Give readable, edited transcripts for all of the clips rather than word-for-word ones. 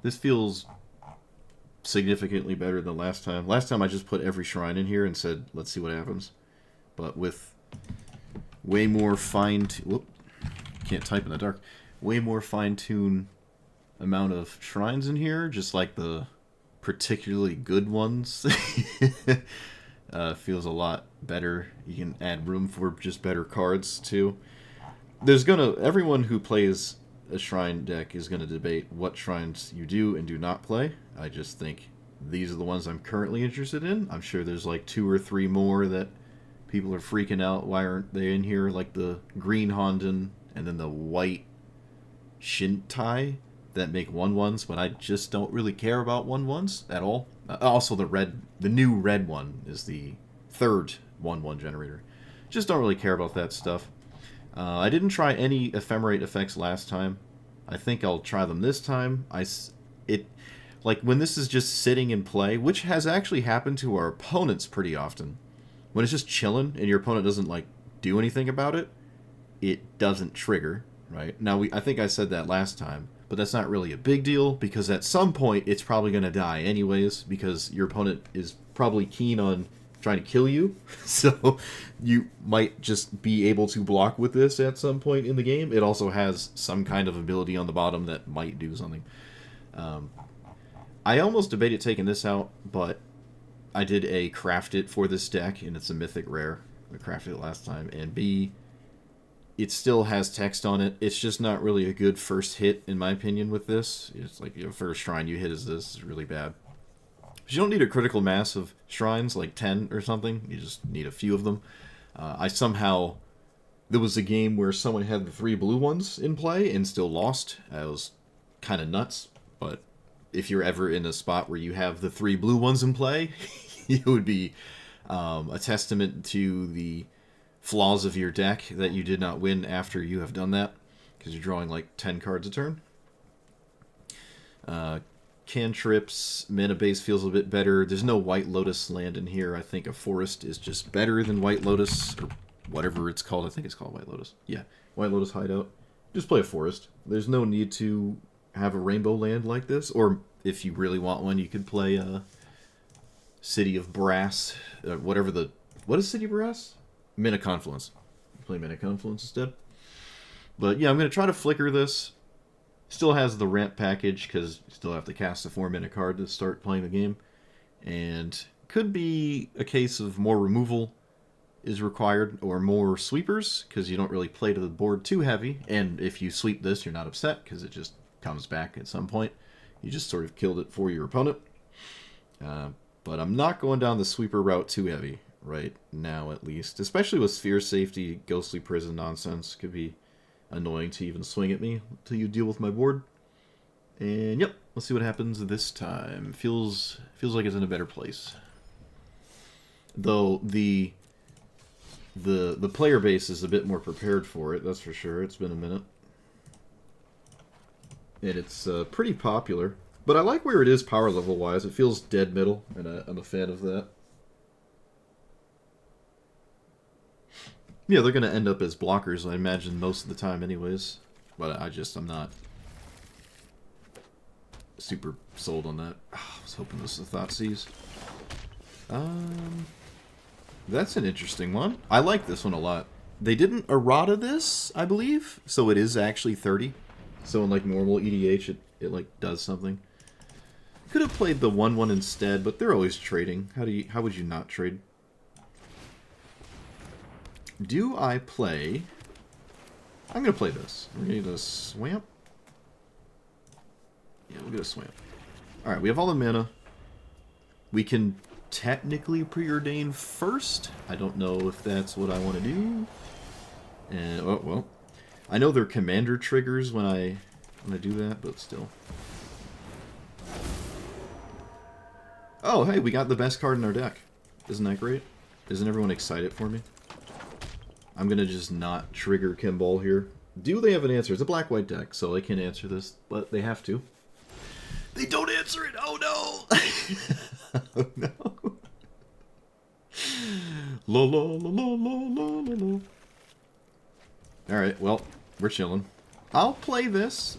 This feels significantly better than last time. Last time I just put every shrine in here and said, let's see what happens. But with way more whoop, can't type in the dark. Way more fine-tuned amount of shrines in here, just like the particularly good ones. Feels a lot better. You can add room for just better cards, too. Everyone who plays a shrine deck is gonna debate what shrines you do and do not play. I just think these are the ones I'm currently interested in. I'm sure there's like 2 or 3 more that people are freaking out. Why aren't they in here? Like the green Honden and then the white Shintai that make 1/1s, but I just don't really care about 1/1s at all. Also, the new red one is the third 1/1 generator. Just don't really care about that stuff. I didn't try any ephemerate effects last time. I think I'll try them this time. Like when this is just sitting in play, which has actually happened to our opponents pretty often. When it's just chilling and your opponent doesn't like do anything about it, it doesn't trigger, right? Now I think I said that last time, but that's not really a big deal because at some point it's probably going to die anyways because your opponent is probably keen on trying to kill you. So you might just be able to block with this at some point in the game. It also has some kind of ability on the bottom that might do something. I almost debated taking this out, but I did a craft it for this deck, and it's a mythic rare. I crafted it last time, and B, it still has text on it. It's just not really a good first hit, in my opinion, with this. It's like your first shrine you hit is this. It's really bad. You don't need a critical mass of shrines, like 10 or something. You just need a few of them. There was a game where someone had the 3 blue ones in play and still lost. It was kind of nuts, but if you're ever in a spot where you have the 3 blue ones in play, it would be a testament to the flaws of your deck that you did not win after you have done that, because you're drawing like 10 cards a turn. Cantrips, mana base feels a bit better. There's no White Lotus land in here. I think a forest is just better than White Lotus, or whatever it's called. I think it's called White Lotus. Yeah, White Lotus Hideout. Just play a forest. There's no need to have a rainbow land like this, or if you really want one, you could play City of Brass, what is City of Brass? Mana Confluence. Play Mana Confluence instead. But yeah, I'm going to try to flicker this. Still has the ramp package, because you still have to cast a 4-mana card to start playing the game. And could be a case of more removal is required, or more sweepers, because you don't really play to the board too heavy. And if you sweep this, you're not upset, because it just comes back at some point. You just sort of killed it for your opponent. But I'm not going down the sweeper route too heavy right now, at least. Especially with Sphere Safety, Ghostly Prison nonsense. Could be annoying to even swing at me until you deal with my board. And yep, let's see what happens this time. Feels like it's in a better place. Though the player base is a bit more prepared for it, that's for sure. It's been a minute. And it's pretty popular. But I like where it is power level wise. It feels dead middle, and I'm a fan of that. Yeah, they're going to end up as blockers, I imagine, most of the time anyways. But I'm not super sold on that. Oh, I was hoping this was a Thoughtseize. That's an interesting one. I like this one a lot. They didn't errata this, I believe, so it is actually 30. So in like normal EDH, it like does something. Could have played the 1/1 instead, but they're always trading. How would you not trade? Do I play? I'm gonna play this. We're gonna get a Swamp. Yeah, we'll get a Swamp. All right, we have all the mana. We can technically preordain first. I don't know if that's what I want to do. And oh well, I know they're commander triggers when I do that, but still. Oh, hey, we got the best card in our deck. Isn't that great? Isn't everyone excited for me? I'm going to just not trigger Kimball here. Do they have an answer? It's a black-white deck, so they can answer this, but they have to. They don't answer it! Oh, no! Oh, no. La la la la la la la. Alright, well, we're chilling. I'll play this.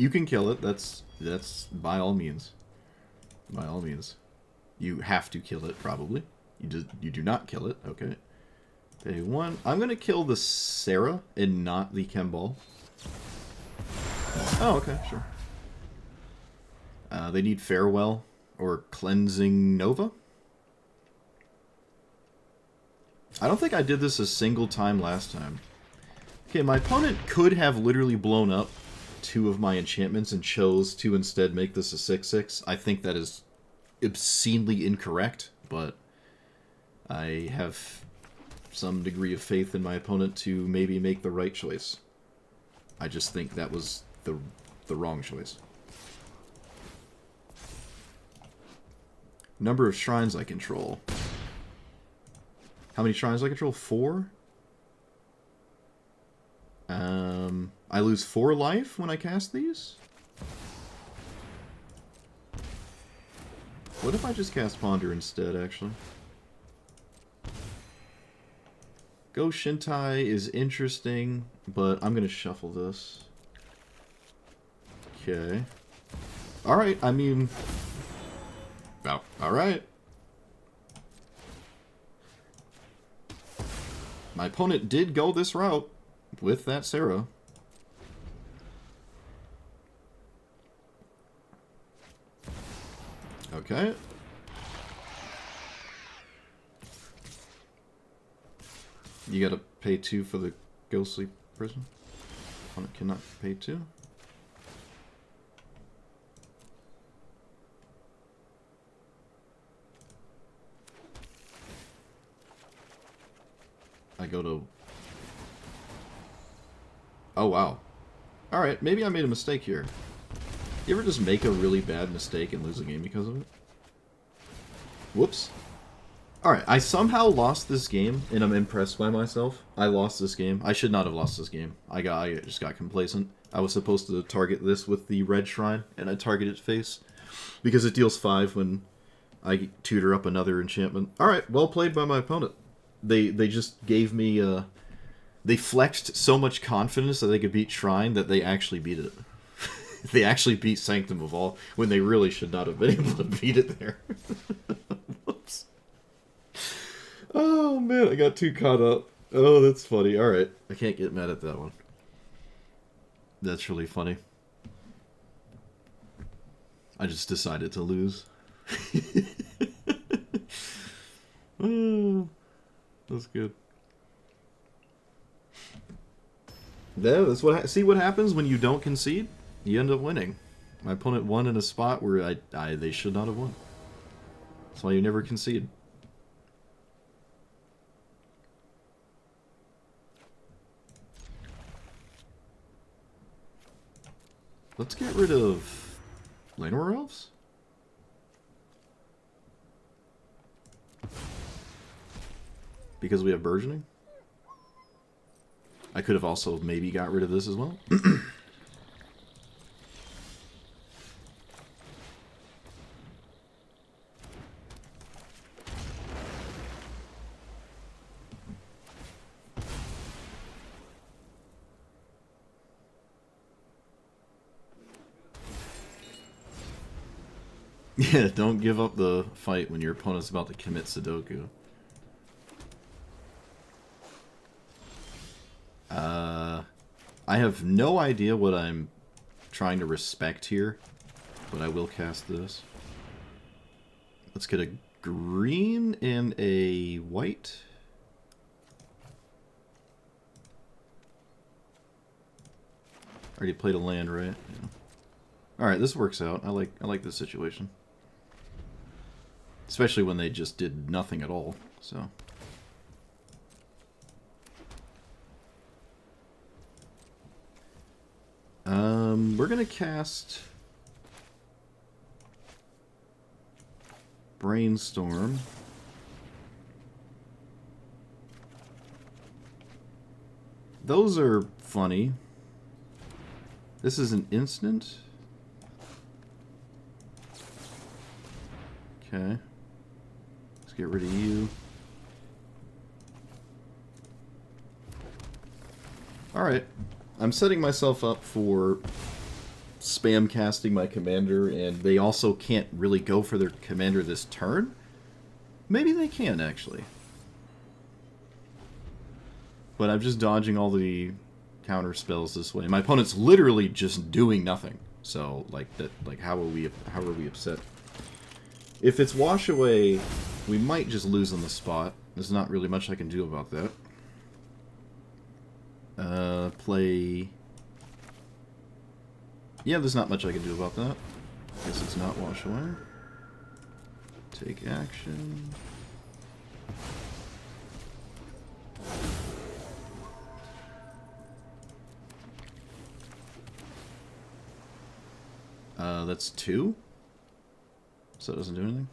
You can kill it. That's by all means. By all means. You have to kill it, probably. You do not kill it. Okay. Pay 1. I'm going to kill the Sarah and not the Chemball. Oh, okay, sure. They need Farewell or Cleansing Nova. I don't think I did this a single time last time. Okay, my opponent could have literally blown up 2 of my enchantments and chose to instead make this a 6/6. I think that is obscenely incorrect, but I have some degree of faith in my opponent to maybe make the right choice. I just think that was the wrong choice. Number of shrines I control. How many shrines I control? 4? I lose 4 life when I cast these? What if I just cast Ponder instead, actually? Go Shintai is interesting, but I'm going to shuffle this. Okay. Alright, I mean... Oh, alright. My opponent did go this route with that Sarah. Okay. You gotta pay 2 for the Ghostly Prison. Opponent cannot pay 2. I go to... Oh, wow. Alright, maybe I made a mistake here. You ever just make a really bad mistake and lose a game because of it? Whoops. Alright, I somehow lost this game, and I'm impressed by myself. I lost this game. I should not have lost this game. I just got complacent. I was supposed to target this with the red shrine, and I targeted face. Because it deals 5 when I tutor up another enchantment. Alright, well played by my opponent. They just gave me, they flexed so much confidence that they could beat Shrine that they actually beat it. They actually beat Sanctum of All when they really should not have been able to beat it there. Whoops. Oh man, I got too caught up. Oh, that's funny. Alright, I can't get mad at that one. That's really funny. I just decided to lose. Oh. That's good. Yeah, that's what. See what happens when you don't concede? You end up winning. My opponent won in a spot where they should not have won. That's why you never concede. Let's get rid of Llanowar Elves. Because we have Burgeoning. I could have also maybe got rid of this as well. Yeah, don't give up the fight when your opponent's about to commit Sudoku. I have no idea what I'm trying to respect here, but I will cast this. Let's get a green and a white. Already played a land, right? Yeah. Alright, this works out. I like this situation. Especially when they just did nothing at all, so... we're gonna cast Brainstorm. Those are funny. This is an instant. Okay. Let's get rid of you. Alright. I'm setting myself up for spam casting my commander, and they also can't really go for their commander this turn. Maybe they can, actually. But I'm just dodging all the counter spells this way. My opponent's literally just doing nothing. So, like, that, like, how are we upset? If it's wash away, we might just lose on the spot. There's not really much I can do about that. Play... Yeah, there's not much I can do about that. Guess it's not wash away. Take action. That's 2? So it doesn't do anything?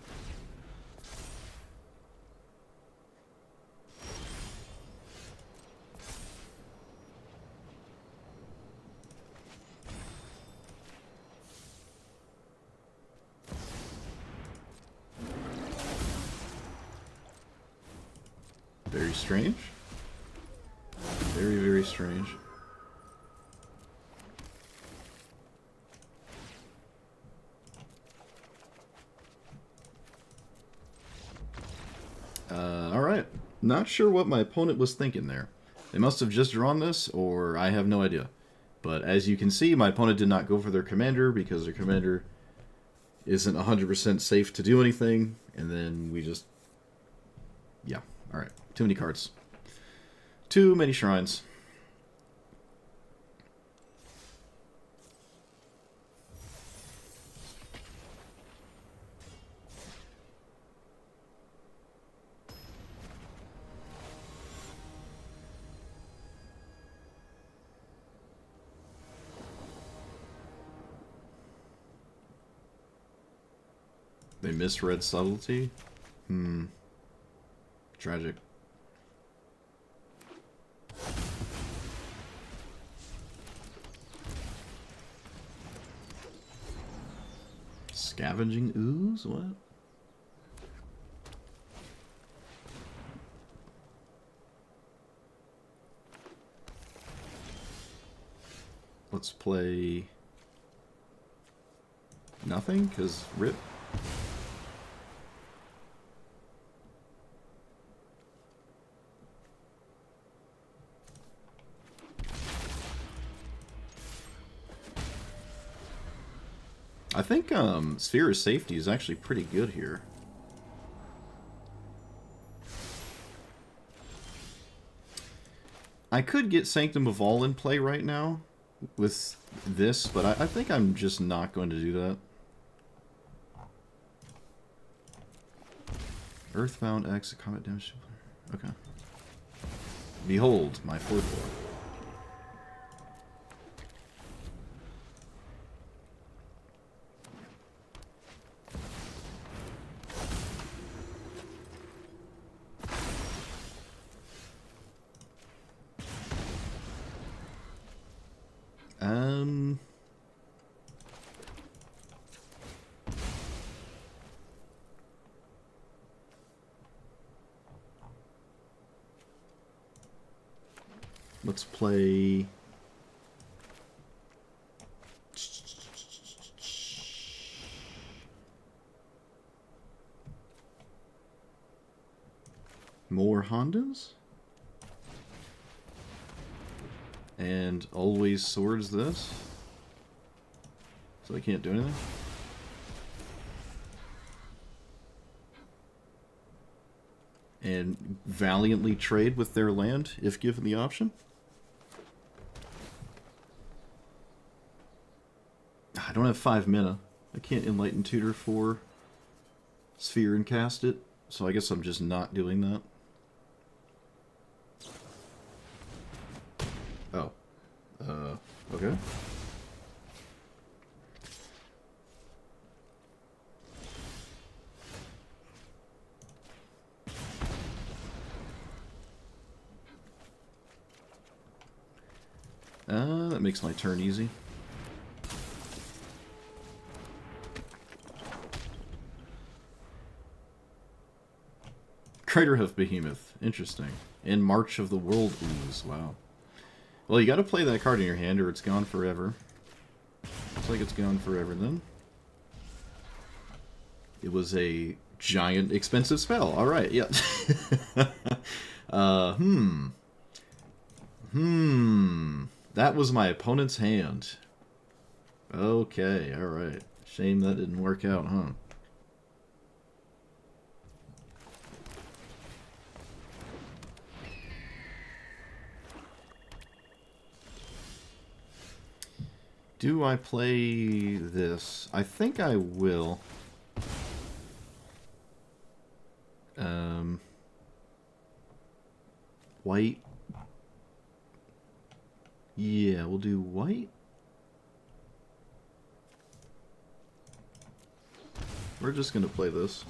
Very strange. Very, very strange. Alright. Not sure what my opponent was thinking there. They must have just drawn this, or I have no idea. But as you can see, my opponent did not go for their commander because their commander isn't 100% safe to do anything. And then we just... Yeah. Alright. Too many cards. Too many shrines. They misread subtlety? Tragic. Scavenging ooze? What? Let's play... Nothing? Because rip. I think Sphere of Safety is actually pretty good here. I could get Sanctum of All in play right now with this, but I think I'm just not going to do that. Earthbound X, combat damage. Okay. Behold, my 4/4. Let's play... More Hondas? And always swords this? So I can't do anything? And valiantly trade with their land, if given the option? I don't have 5 mana. I can't Enlighten Tutor for Sphere and cast it, so I guess I'm just not doing that. Oh. Okay. That makes my turn easy. Craterhoof Behemoth. Interesting. And March of the World Ooze. Wow. Well, you gotta play that card in your hand or it's gone forever. looks like it's gone forever then. It was a giant expensive spell. Alright, yeah. That was my opponent's hand. Okay, alright. Shame that didn't work out, huh? Do I play this? I think I will. White. Yeah, we'll do white. We're just gonna play this.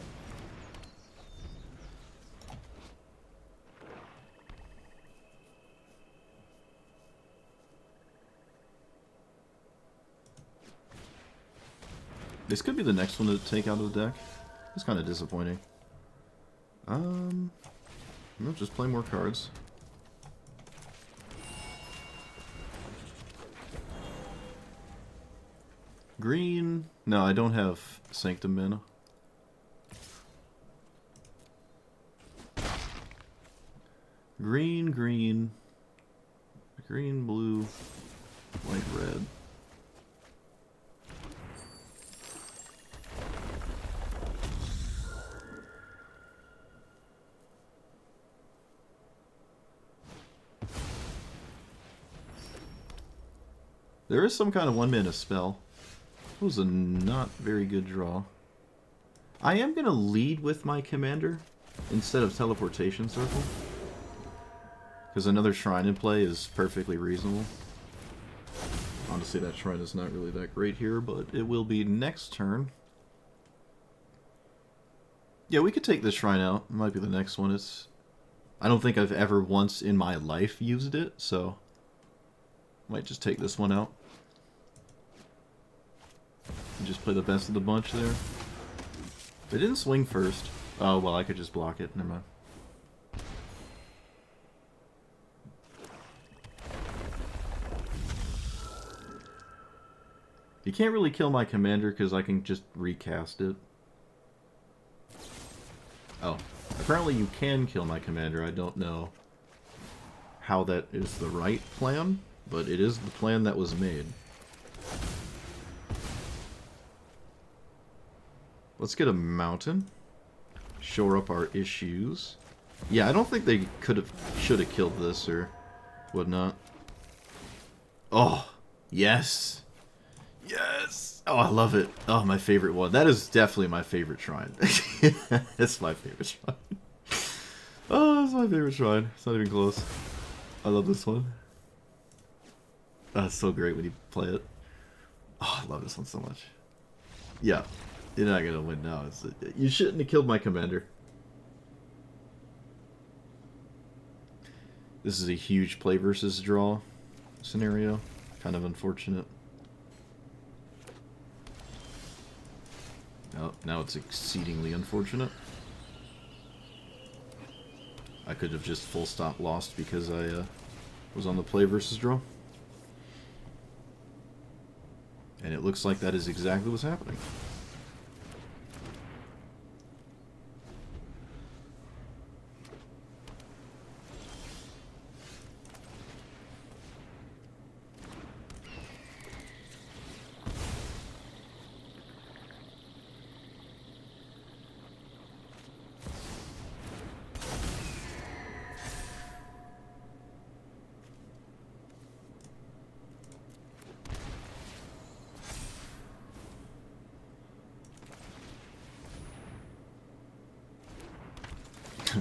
This could be the next one to take out of the deck. It's kind of disappointing. We'll just play more cards. Green. No, I don't have Sanctum mana. Green, green. Green, blue, white, red. There is some kind of 1-mana spell. That was a not very good draw. I am going to lead with my commander instead of teleportation circle. Because another shrine in play is perfectly reasonable. Honestly, that shrine is not really that great here, but it will be next turn. Yeah, we could take this shrine out. It might be the next one. I don't think I've ever once in my life used it, so might just take this one out. And just play the best of the bunch there. They didn't swing first. Oh, well, I could just block it. Never mind. You can't really kill my commander because I can just recast it. Oh, apparently you can kill my commander. I don't know how that is the right plan, but it is the plan that was made. Let's get a mountain. Shore up our issues. Yeah, I don't think they should have killed this or whatnot. Oh, yes. Yes! Oh, I love it. Oh, my favorite one. That is definitely my favorite shrine. It's my favorite shrine. Oh, it's my favorite shrine. It's not even close. I love this one. Oh, it's so great when you play it. Oh, I love this one so much. Yeah. You're not gonna win now. You shouldn't have killed my commander. This is a huge play versus draw scenario. Kind of unfortunate. Oh, now it's exceedingly unfortunate. I could have just full stop lost because I was on the play versus draw. And it looks like that is exactly what's happening.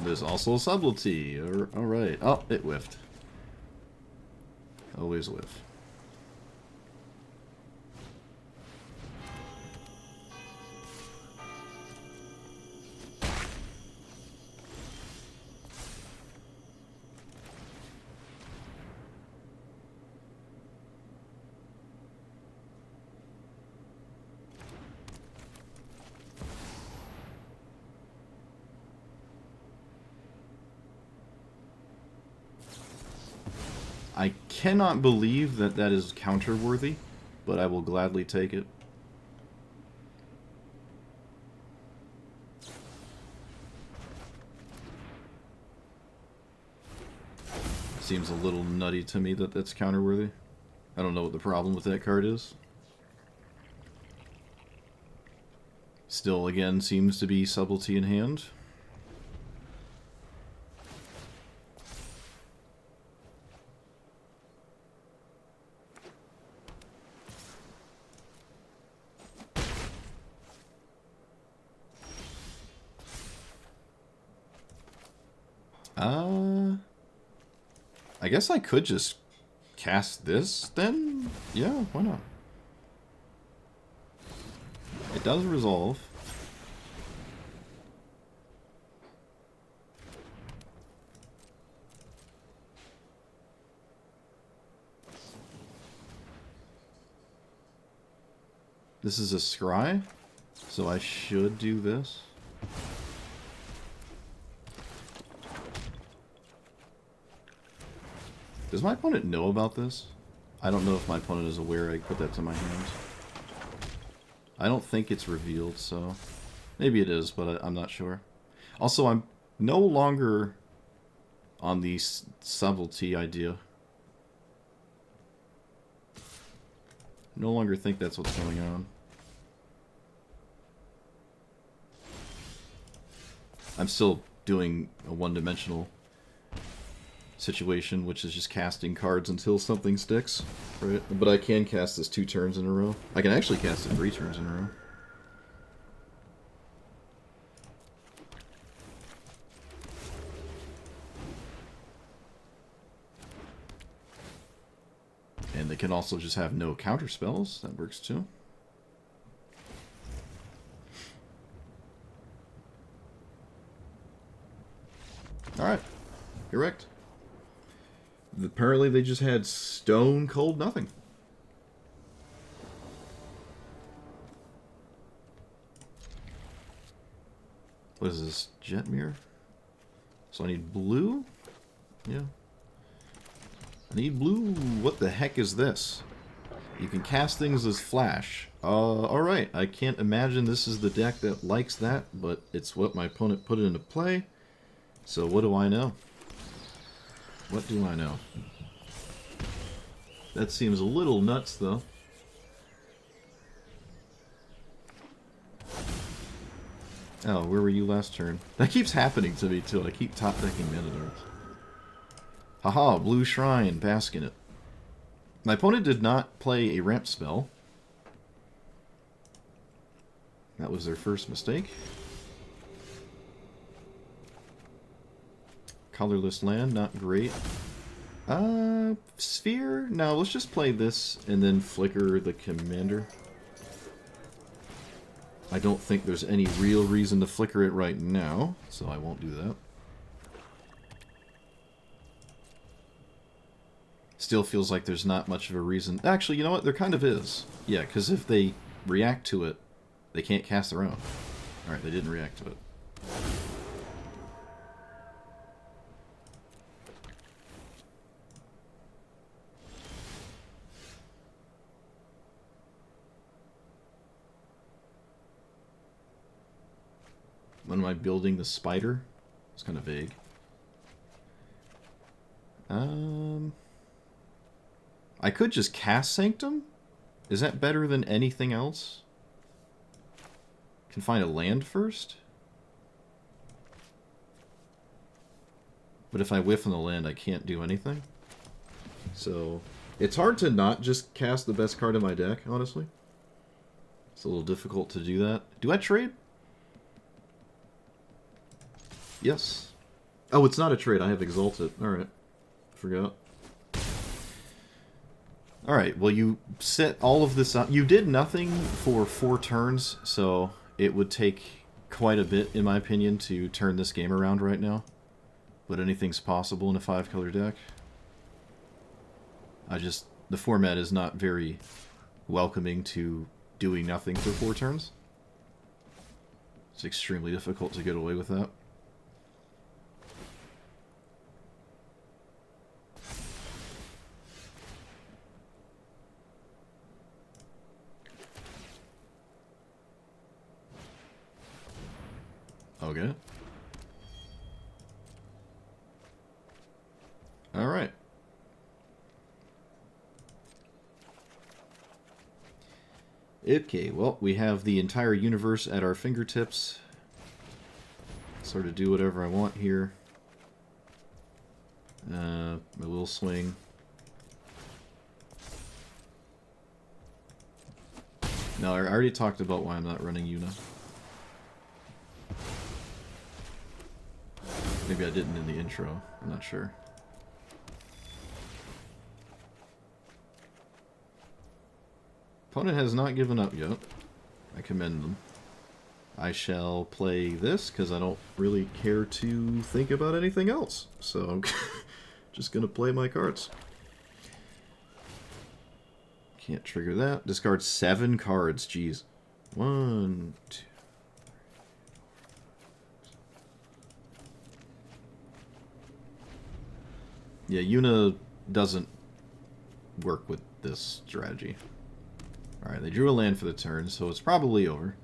There's also a subtlety. Alright. Oh, it whiffed. Always whiff. I cannot believe that that is counter-worthy. but I will gladly take it. Seems a little nutty to me that that's counterworthy. I don't know what the problem with that card is. Still, again, seems to be subtlety in hand. I guess I could just cast this, then? Yeah, why not? It does resolve. This is a scry, so I should do this. Does my opponent know about this? I don't know if my opponent is aware I put that to my hands. I don't think it's revealed, so... Maybe it is, but I'm not sure. Also, I'm no longer on the subtlety idea. No longer think that's what's going on. I'm still doing a one-dimensional situation, which is just casting cards until something sticks, right? But I can cast this 2 turns in a row. I can actually cast it 3 turns in a row. And they can also just have no counter spells. That works too. Alright. Correct. Apparently they just had stone cold nothing. What is this? Jet mirror? So I need blue? Yeah. I need blue. What the heck is this? You can cast things as flash. Alright. I can't imagine this is the deck that likes that, but it's what my opponent put into play. So what do I know? What do I know? That seems a little nuts, though. Oh, where were you last turn? That keeps happening to me, too. I keep top-decking mana darts. Haha, blue shrine, bask in it. My opponent did not play a ramp spell. That was their first mistake. Colorless land, not great. Sphere? No, let's just play this and then flicker the commander. I don't think there's any real reason to flicker it right now, so I won't do that. Still feels like there's not much of a reason. Actually, you know what? There kind of is. Yeah, because if they react to it, they can't cast their own. Alright, they didn't react to it. When am I building the spider? It's kind of vague. I could just cast Sanctum? Is that better than anything else? Can find a land first? But if I whiff on the land, I can't do anything. So, it's hard to not just cast the best card in my deck, honestly. It's a little difficult to do that. Do I trade? Yes. Oh, it's not a trade. I have Exalted. Alright. Forgot. Alright, well you set all of this up. You did nothing for 4 turns, so it would take quite a bit, in my opinion, to turn this game around right now. But anything's possible in a 5-color deck. The format is not very welcoming to doing nothing for 4 turns. It's extremely difficult to get away with that. Okay. Alright. Okay, well, we have the entire universe at our fingertips. Sort of do whatever I want here. I will swing. No, I already talked about why I'm not running Yuna. Maybe I didn't in the intro. I'm not sure. Opponent has not given up yet. I commend them. I shall play this because I don't really care to think about anything else. So I'm just going to play my cards. Can't trigger that. Discard 7 cards. Jeez. 1, 2. Yeah, Yuna doesn't work with this strategy. Alright, they drew a land for the turn, so it's probably over.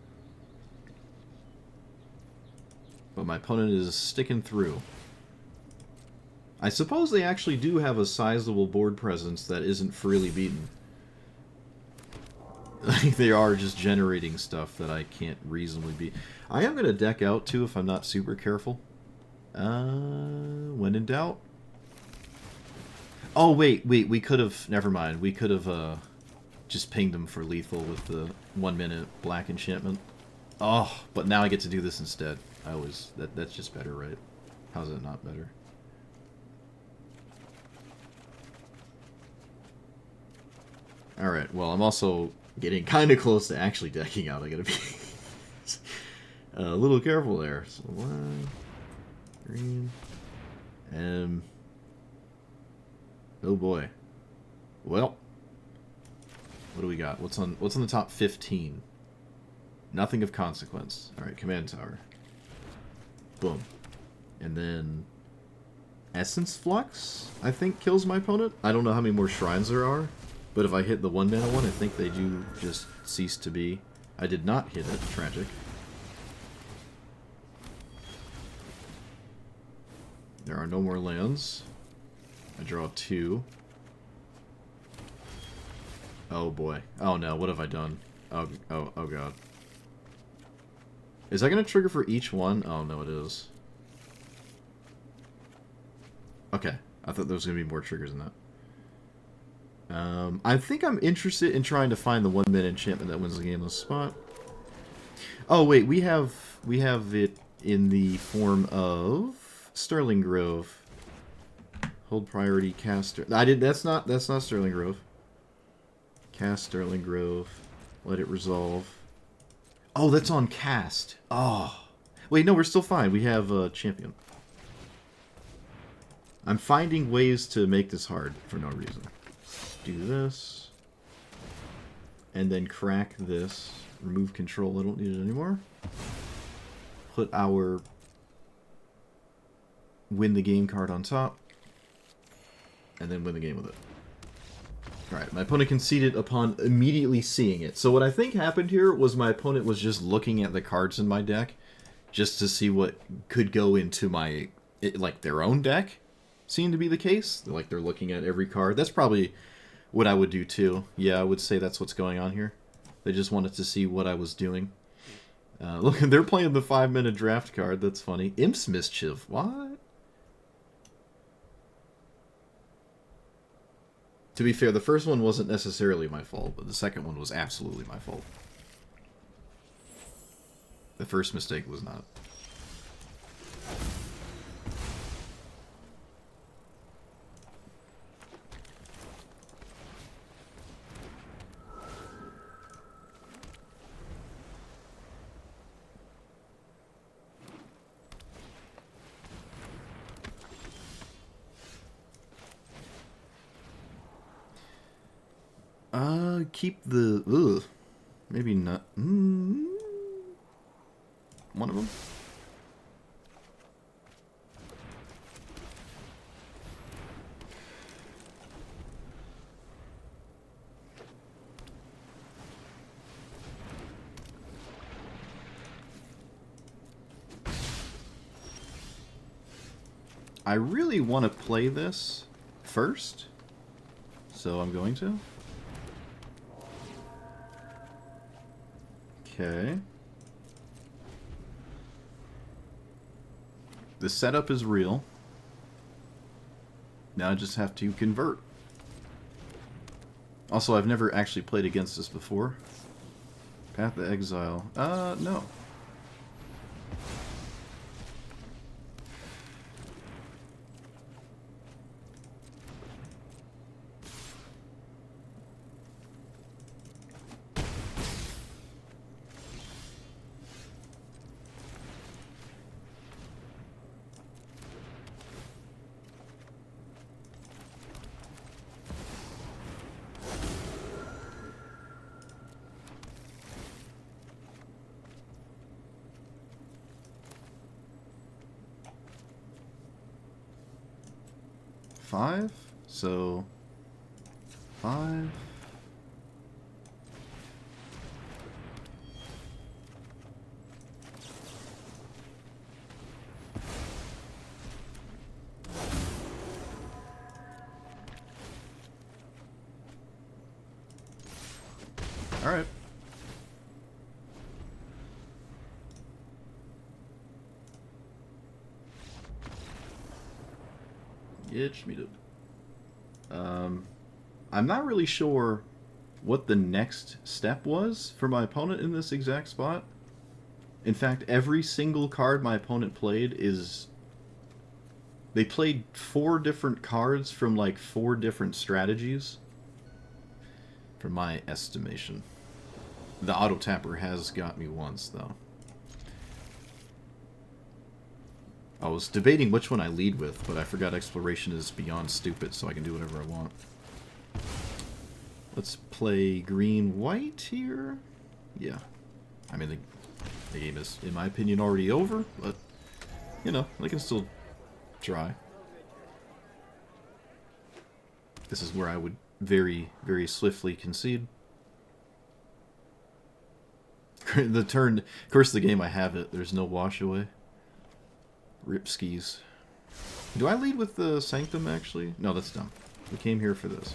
But my opponent is sticking through. I suppose they actually do have a sizable board presence that isn't freely beaten. They are just generating stuff that I can't reasonably beat. I am going to deck out, too, if I'm not super careful. When in doubt. Oh, wait, we could have... Never mind. We could have just pinged him for lethal with the 1-minute black enchantment. Oh, but now I get to do this instead. I always... That's just better, right? How's it not better? Alright, well, I'm also getting kind of close to actually decking out. I gotta be a little careful there. So, one, green, oh boy. Well, what do we got? What's on the top 15? Nothing of consequence. Alright, command tower. Boom. And then Essence Flux, I think, kills my opponent. I don't know how many more shrines there are, but if I hit the 1-mana one, I think they do just cease to be. I did not hit it. Tragic. There are no more lands. I draw 2. Oh boy. Oh no, what have I done? Oh god. Is that going to trigger for each one? Oh no, it is. Okay. I thought there was going to be more triggers than that. I think I'm interested in trying to find the 1-minute enchantment that wins the game on the spot. Oh wait, we have it in the form of Sterling Grove. Hold priority, cast. That's not Sterling Grove. Cast Sterling Grove. Let it resolve. Oh, that's on cast. Oh, wait, no, we're still fine. We have a champion. I'm finding ways to make this hard for no reason. Do this. And then crack this. Remove control. I don't need it anymore. Put our win the game card on top. And then win the game with it. Alright, my opponent conceded upon immediately seeing it. So what I think happened here was my opponent was just looking at the cards in my deck just to see what could go into my, like, their own deck. Seemed to be the case. Like, they're looking at every card. That's probably what I would do too. Yeah, I would say that's what's going on here. They just wanted to see what I was doing. Look, they're playing the 5-minute draft card. That's funny. Imp's Mischief. What? To be fair, the first one wasn't necessarily my fault, but the second one was absolutely my fault. The first mistake was not. Keep the... Ugh. Maybe not... One of them? I really want to play this first, so I'm going to. Okay. The setup is real. Now I just have to convert. Also, I've never actually played against this before. Path to Exile. No. Five? So... 5... Alright. Itch me to... I'm not really sure what the next step was for my opponent in this exact spot. In fact, every single card my opponent played is... They played 4 different cards from like 4 different strategies. From my estimation. The auto tapper has got me once, though. I was debating which one I lead with, but I forgot exploration is beyond stupid, so I can do whatever I want. Let's play green-white here. Yeah. I mean, the game is, in my opinion, already over, but, you know, I can still try. This is where I would very, very swiftly concede. The turn, of course, the game I have it, there's no wash away. Rip skis. Do I lead with the Sanctum, actually? No, that's dumb. We came here for this.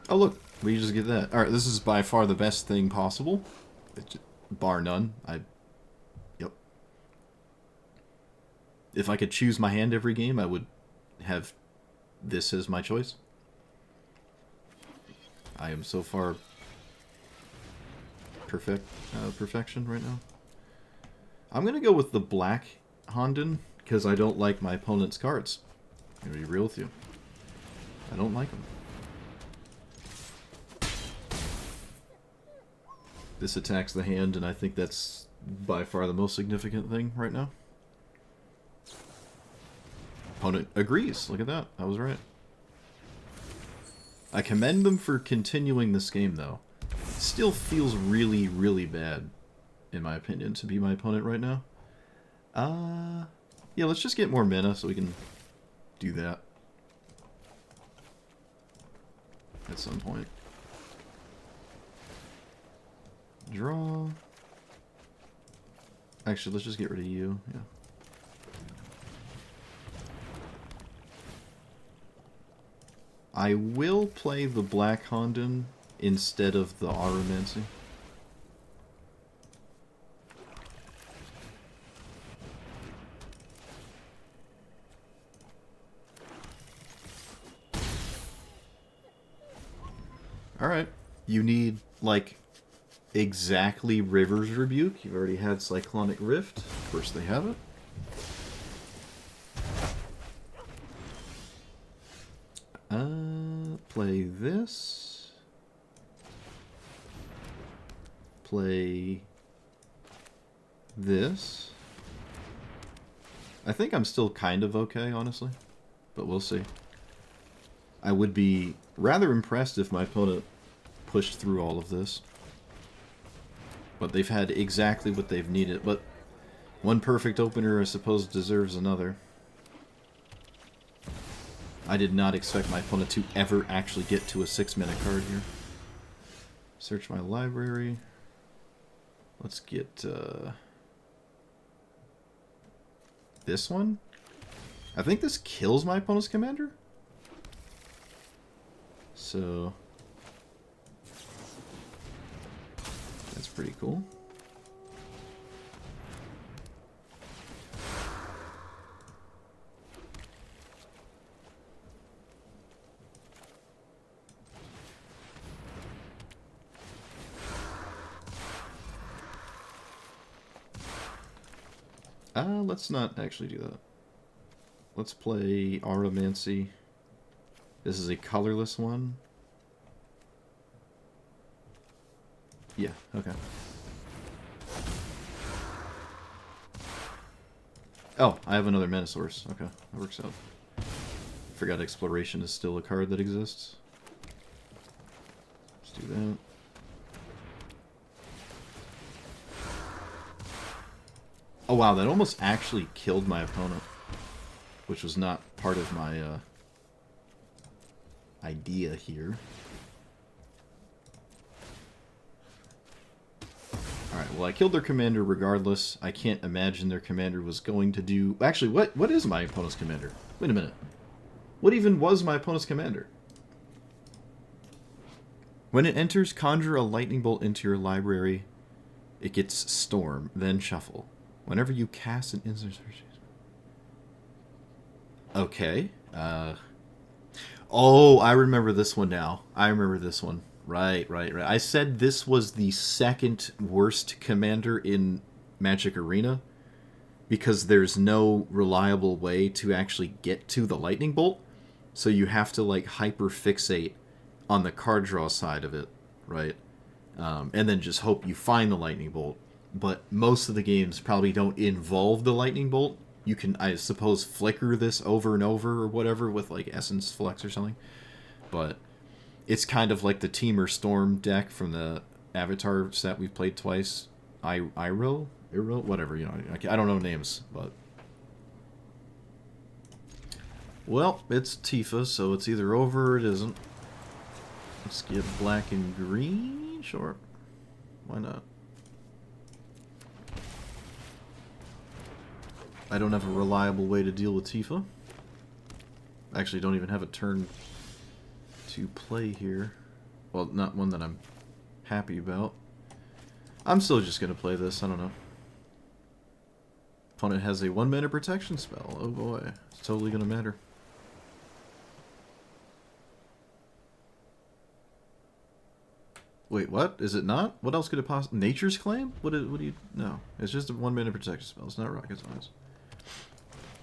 Oh, look. We just get that. Alright, this is by far the best thing possible. Bar none. Yep. If I could choose my hand every game, I would have this as my choice. I am so far perfection right now. I'm going to go with the black Honden, because I don't like my opponent's cards. I'm going to be real with you. I don't like them. This attacks the hand, and I think that's by far the most significant thing right now. Opponent agrees. Look at that. I was right. I commend them for continuing this game, though. It still feels really, really bad, in my opinion, to be my opponent right now. Yeah, let's just get more mana so we can do that. At some point. Draw. Actually, let's just get rid of you. Yeah. I will play the Black Honden instead of the Aromancy. Alright. You need, like, exactly River's Rebuke. You've already had Cyclonic Rift. Of course they have it. Play this. Play this. I think I'm still kind of okay, honestly. But we'll see. I would be rather impressed if my opponent pushed through all of this. But they've had exactly what they've needed. But one perfect opener, I suppose, deserves another. I did not expect my opponent to ever actually get to a 6-mana card here. Search my library. Let's get... this one. I think this kills my opponent's commander. So that's pretty cool. Let's not actually do that. Let's play Auramancy. This is a colorless one. Yeah, okay. Oh, I have another mana source. Okay, that works out. Forgot Exploration is still a card that exists. Let's do that. Oh wow, that almost actually killed my opponent, which was not part of my idea here. Alright, well I killed their commander regardless. I can't imagine their commander was going to do... Actually, what is my opponent's commander? Wait a minute. What even was my opponent's commander? When it enters, conjure a lightning bolt into your library. It gets Storm, then Shuffle. Whenever you cast an instant... Okay. Oh, I remember this one now. I remember this one. Right. I said this was the second worst commander in Magic Arena because there's no reliable way to actually get to the lightning bolt. So you have to, like, hyper-fixate on the card draw side of it, right? And then just hope you find the lightning bolt. But most of the games probably don't involve the lightning bolt. You can, I suppose, flicker this over and over or whatever with, like, Essence Flex or something. But it's kind of like the Teamer Storm deck from the Avatar set we've played twice. Iro, whatever, you know. I don't know names, but... Well, it's Tifa, so it's either over or it isn't. Let's get black and green. Sure. Why not? I don't have a reliable way to deal with Tifa. Actually, don't even have a turn to play here. Well, not one that I'm happy about. I'm still just going to play this. I don't know. Opponent has a 1-mana protection spell. Oh boy. It's totally going to matter. Wait, what? Is it not? What else could it possibly... Nature's Claim? What do you... No. It's just a 1-mana protection spell. It's not rocket science.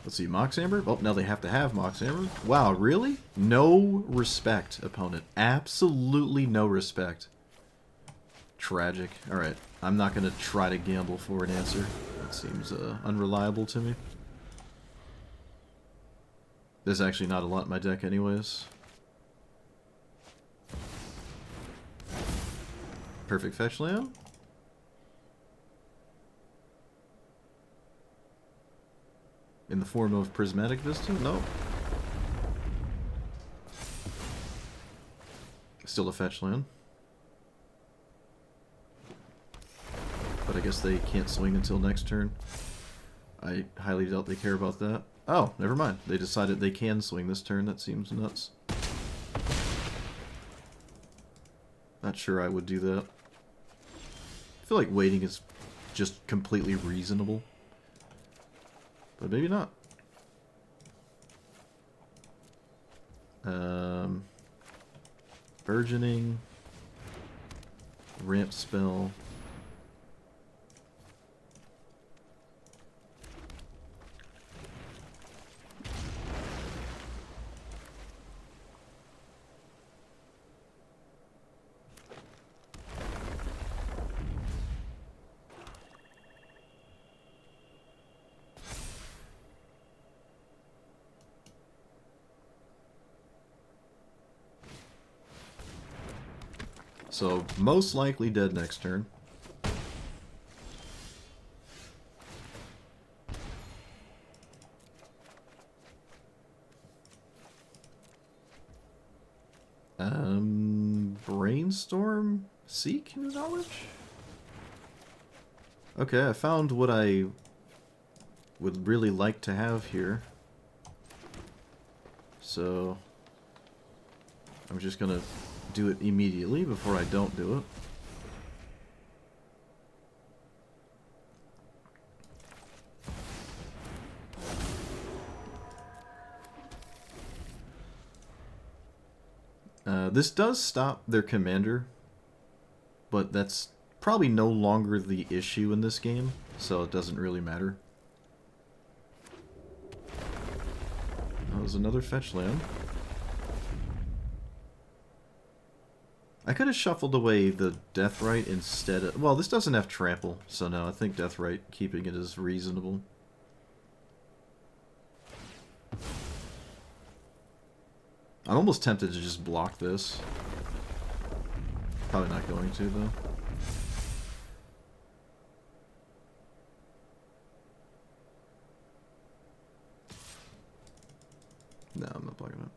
Let's see, Mox Amber? Oh, now they have to have Mox Amber. Wow, really? No respect, opponent. Absolutely no respect. Tragic. Alright, I'm not going to try to gamble for an answer. That seems unreliable to me. There's actually not a lot in my deck anyways. Perfect fetch land. In the form of Prismatic Vista? No. Still a fetch land. But I guess they can't swing until next turn. I highly doubt they care about that. Oh, never mind. They decided they can swing this turn. That seems nuts. Not sure I would do that. I feel like waiting is just completely reasonable. But maybe not. Burgeoning. Ramp spell. So, most likely dead next turn. Brainstorm? Seek knowledge? Okay, I found what I would really like to have here. So I'm just gonna do it immediately before I don't do it. This does stop their commander, but that's probably no longer the issue in this game, so it doesn't really matter. That was another fetch land. I could have shuffled away the Deathrite instead of... Well, this doesn't have trample, so no, I think Deathrite, keeping it is reasonable. I'm almost tempted to just block this. Probably not going to, though. No, I'm not blocking it.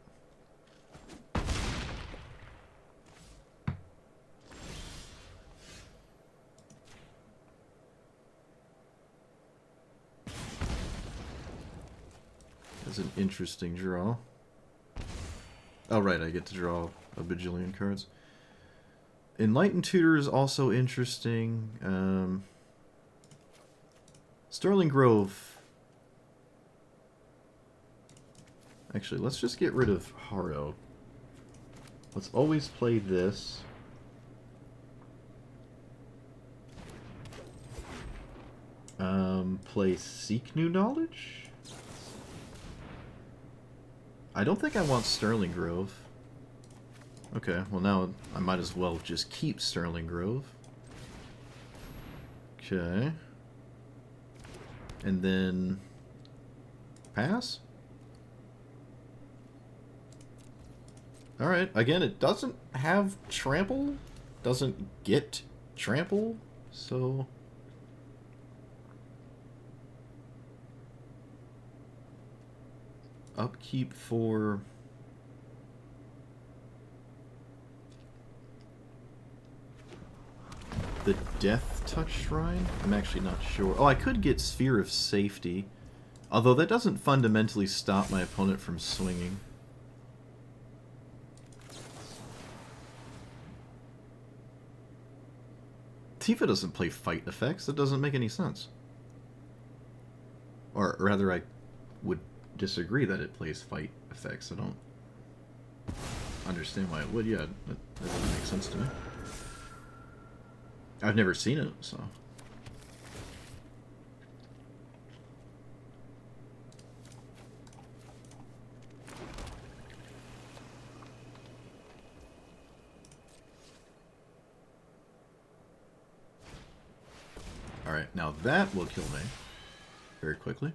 That's an interesting draw. Oh, right, I get to draw a bajillion cards. Enlightened Tutor is also interesting. Sterling Grove. Actually, let's just get rid of Haro. Let's always play this. Play Seek New Knowledge? I don't think I want Sterling Grove. Okay, well now I might as well just keep Sterling Grove. Okay. And then... pass? Alright, again, it doesn't have trample. Doesn't get trample, so... Upkeep for... the Death Touch Shrine? I'm actually not sure. Oh, I could get Sphere of Safety. Although that doesn't fundamentally stop my opponent from swinging. Tifa doesn't play fight effects. That doesn't make any sense. Or rather, I would disagree that it plays fight effects. I don't understand why it would. Yeah, that doesn't make sense to me. I've never seen it, so... Alright, now that will kill me very quickly.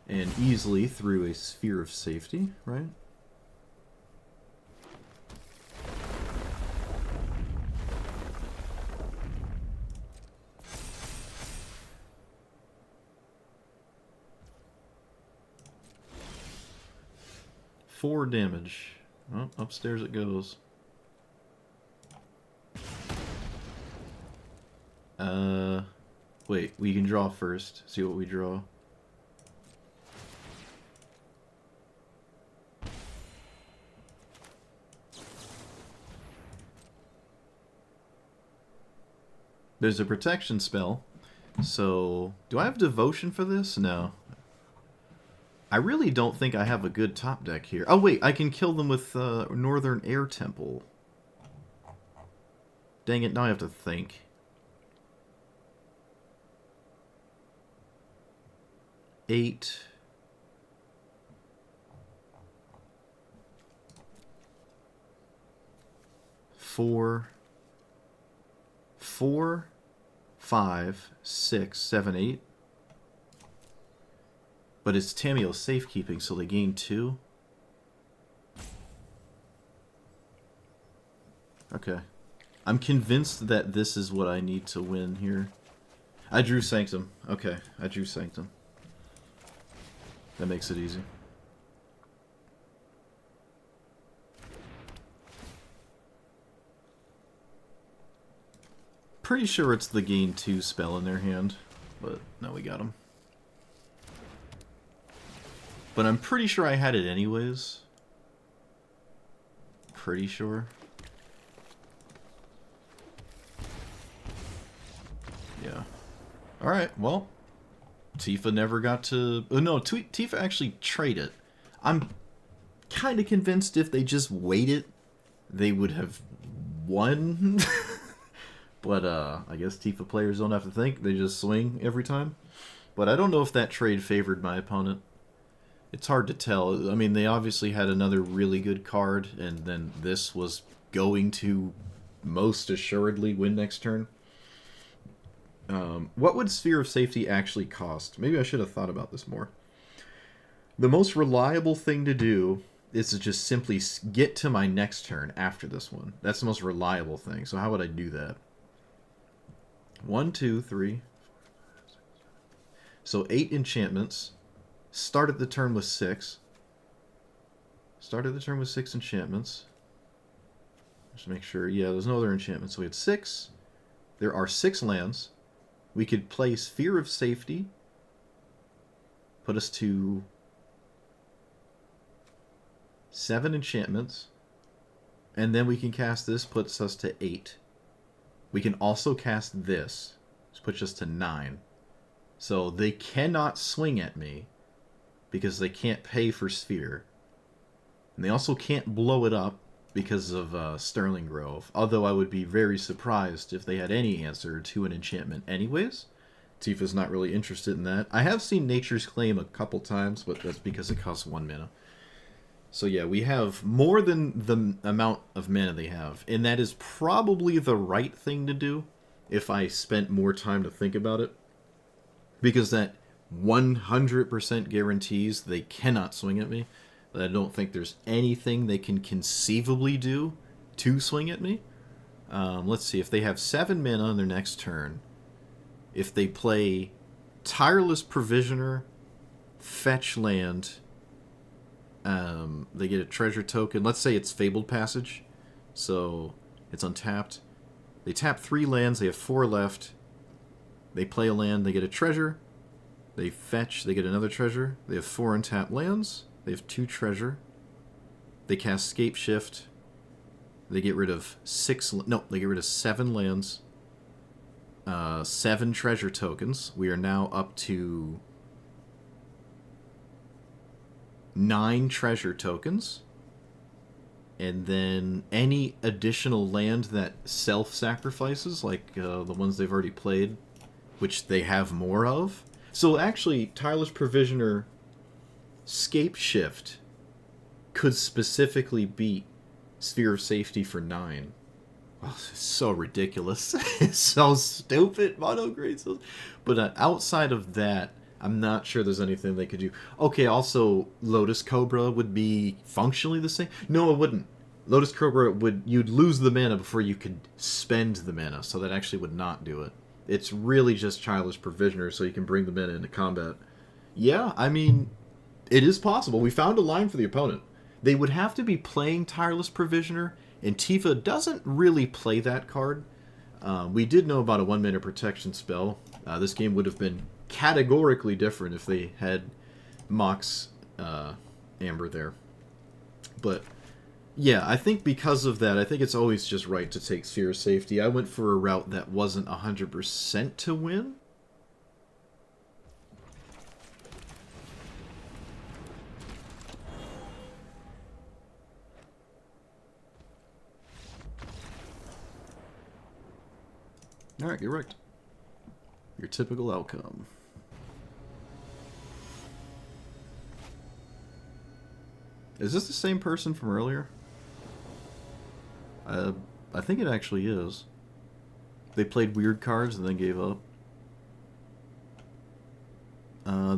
And easily through a Sphere of Safety, right? Four damage. Oh, upstairs it goes. Wait, we can draw first. See what we draw. There's a protection spell. So, do I have devotion for this? No. I really don't think I have a good top deck here. Oh wait, I can kill them with Northern Air Temple. Dang it, now I have to think. Eight. Four. 4, 5, 6, 7, 8. But it's Tamiyo's safekeeping, so they gain 2. Okay. I'm convinced that this is what I need to win here. I drew Sanctum. Okay, I drew Sanctum. That makes it easy. Pretty sure it's the gain 2 spell in their hand, but no, we got him. But I'm pretty sure I had it anyways. Pretty sure. Yeah. Alright, well. Tifa never got to... Oh, no, Tifa actually traded. I'm kind of convinced if they just waited, they would have won. But I guess Tifa players don't have to think. They just swing every time. But I don't know if that trade favored my opponent. It's hard to tell. I mean, they obviously had another really good card, and then this was going to most assuredly win next turn. What would Sphere of Safety actually cost? Maybe I should have thought about this more. The most reliable thing to do is to just simply get to my next turn after this one. That's the most reliable thing. So how would I do that? 1, 2, 3. So 8 enchantments. Started the turn with 6. Started the turn with 6 enchantments. Just make sure. Yeah, there's no other enchantments. So we had 6. There are 6 lands. We could play Sphere of Safety. Put us to 7 enchantments. And then we can cast this, puts us to 8. We can also cast this, which puts us to 9. So they cannot swing at me because they can't pay for Sphere. And they also can't blow it up because of Sterling Grove. Although I would be very surprised if they had any answer to an enchantment anyways. Tifa's not really interested in that. I have seen Nature's Claim a couple times, but that's because it costs 1 mana. So yeah, we have more than the amount of mana they have. And that is probably the right thing to do if I spent more time to think about it. Because that 100% guarantees they cannot swing at me. I don't think there's anything they can conceivably do to swing at me. Let's see, if they have 7 mana on their next turn, if they play Tireless Provisioner, fetch land, they get a treasure token. Let's say it's Fabled Passage, so it's untapped. They tap 3 lands, they have 4 left. They play a land, they get a treasure. They fetch, they get another treasure. They have 4 untapped lands. They have 2 treasure. They cast Scape Shift. They get rid of 6... No, they get rid of 7 lands. 7 treasure tokens. We are now up to 9 treasure tokens. And then any additional land that self-sacrifices, like the ones they've already played, which they have more of. So actually, Tireless Provisioner Scape Shift could specifically beat Sphere of Safety for 9. Oh, it's so ridiculous. It's so stupid, mono grade. But outside of that, I'm not sure there's anything they could do. Okay, also, Lotus Cobra would be functionally the same. No, it wouldn't. Lotus Cobra you'd lose the mana before you could spend the mana, so that actually would not do it. It's really just Tireless Provisioner, so you can bring the mana into combat. Yeah, I mean, it is possible. We found a line for the opponent. They would have to be playing Tireless Provisioner, and Tifa doesn't really play that card. We did know about a 1-mana protection spell. This game would have been categorically different if they had Mox Amber there. But yeah, I think because of that, I think it's always just right to take Sphere of Safety. I went for a route that wasn't 100% to win. Alright, get wrecked. Your typical outcome. Is this the same person from earlier? I think it actually is. They played weird cards and then gave up.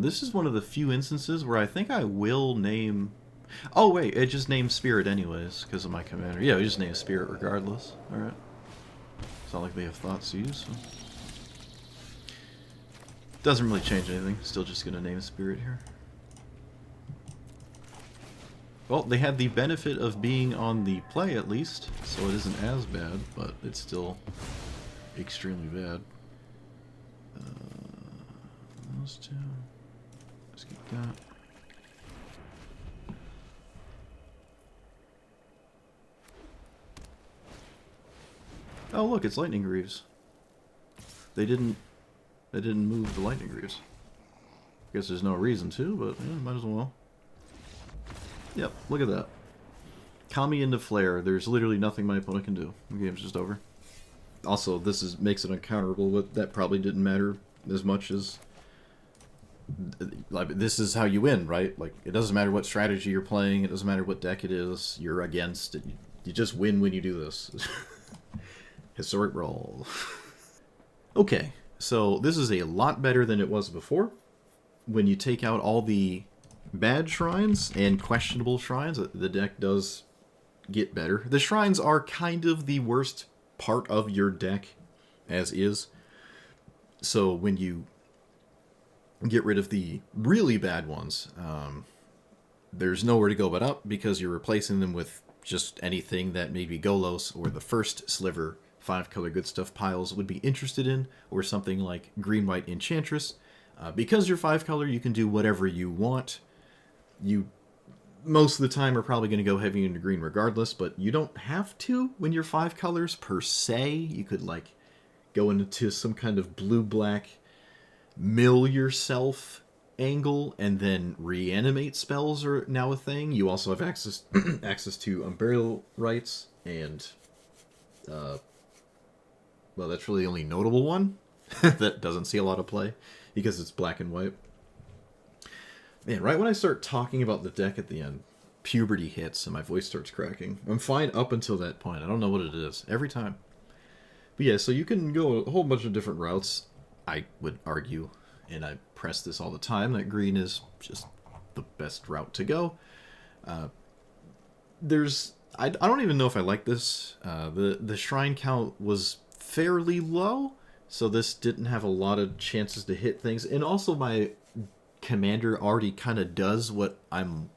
This is one of the few instances where I think I will name... Oh wait, it just named Spirit anyways, because of my commander. Yeah, we just named Spirit regardless. Alright. It's not like they have Thoughtseize. So. Doesn't really change anything. Still just gonna name Spirit here. Well, they had the benefit of being on the play at least, so it isn't as bad, but it's still extremely bad. Those two. Let's get that. Oh look, it's lightning greaves. They didn't move the lightning greaves. Guess there's no reason to, but yeah, might as well. Yep, look at that. Kami into Flare. There's literally nothing my opponent can do. The game's just over. Also, this makes it uncounterable, but that probably didn't matter as much as... Like, this is how you win, right? Like, it doesn't matter what strategy you're playing, it doesn't matter what deck it is, you're against it. You just win when you do this. Historic Brawl. Okay, so this is a lot better than it was before. When you take out all the bad shrines and questionable shrines, the deck does get better. The shrines are kind of the worst part of your deck as is. So when you get rid of the really bad ones, there's nowhere to go but up, because you're replacing them with just anything that maybe Golos or the first sliver 5-color good stuff piles would be interested in, or something like green-white Enchantress. Because you're 5-color, you can do whatever you want. You, most of the time, are probably going to go heavy into green regardless, but you don't have to when you're 5 colors per se. You could, like, go into some kind of blue-black mill yourself angle, and then reanimate spells are now a thing. You also have access to Unburial Rites, and well, that's really the only notable one that doesn't see a lot of play because it's black and white. Man, right when I start talking about the deck at the end, puberty hits and my voice starts cracking. I'm fine up until that point. I don't know what it is every time. But yeah, so you can go a whole bunch of different routes. I would argue, and I press this all the time, that green is just the best route to go. I don't even know if I like this. The shrine count was fairly low, so this didn't have a lot of chances to hit things. And also my commander already kind of does what I'm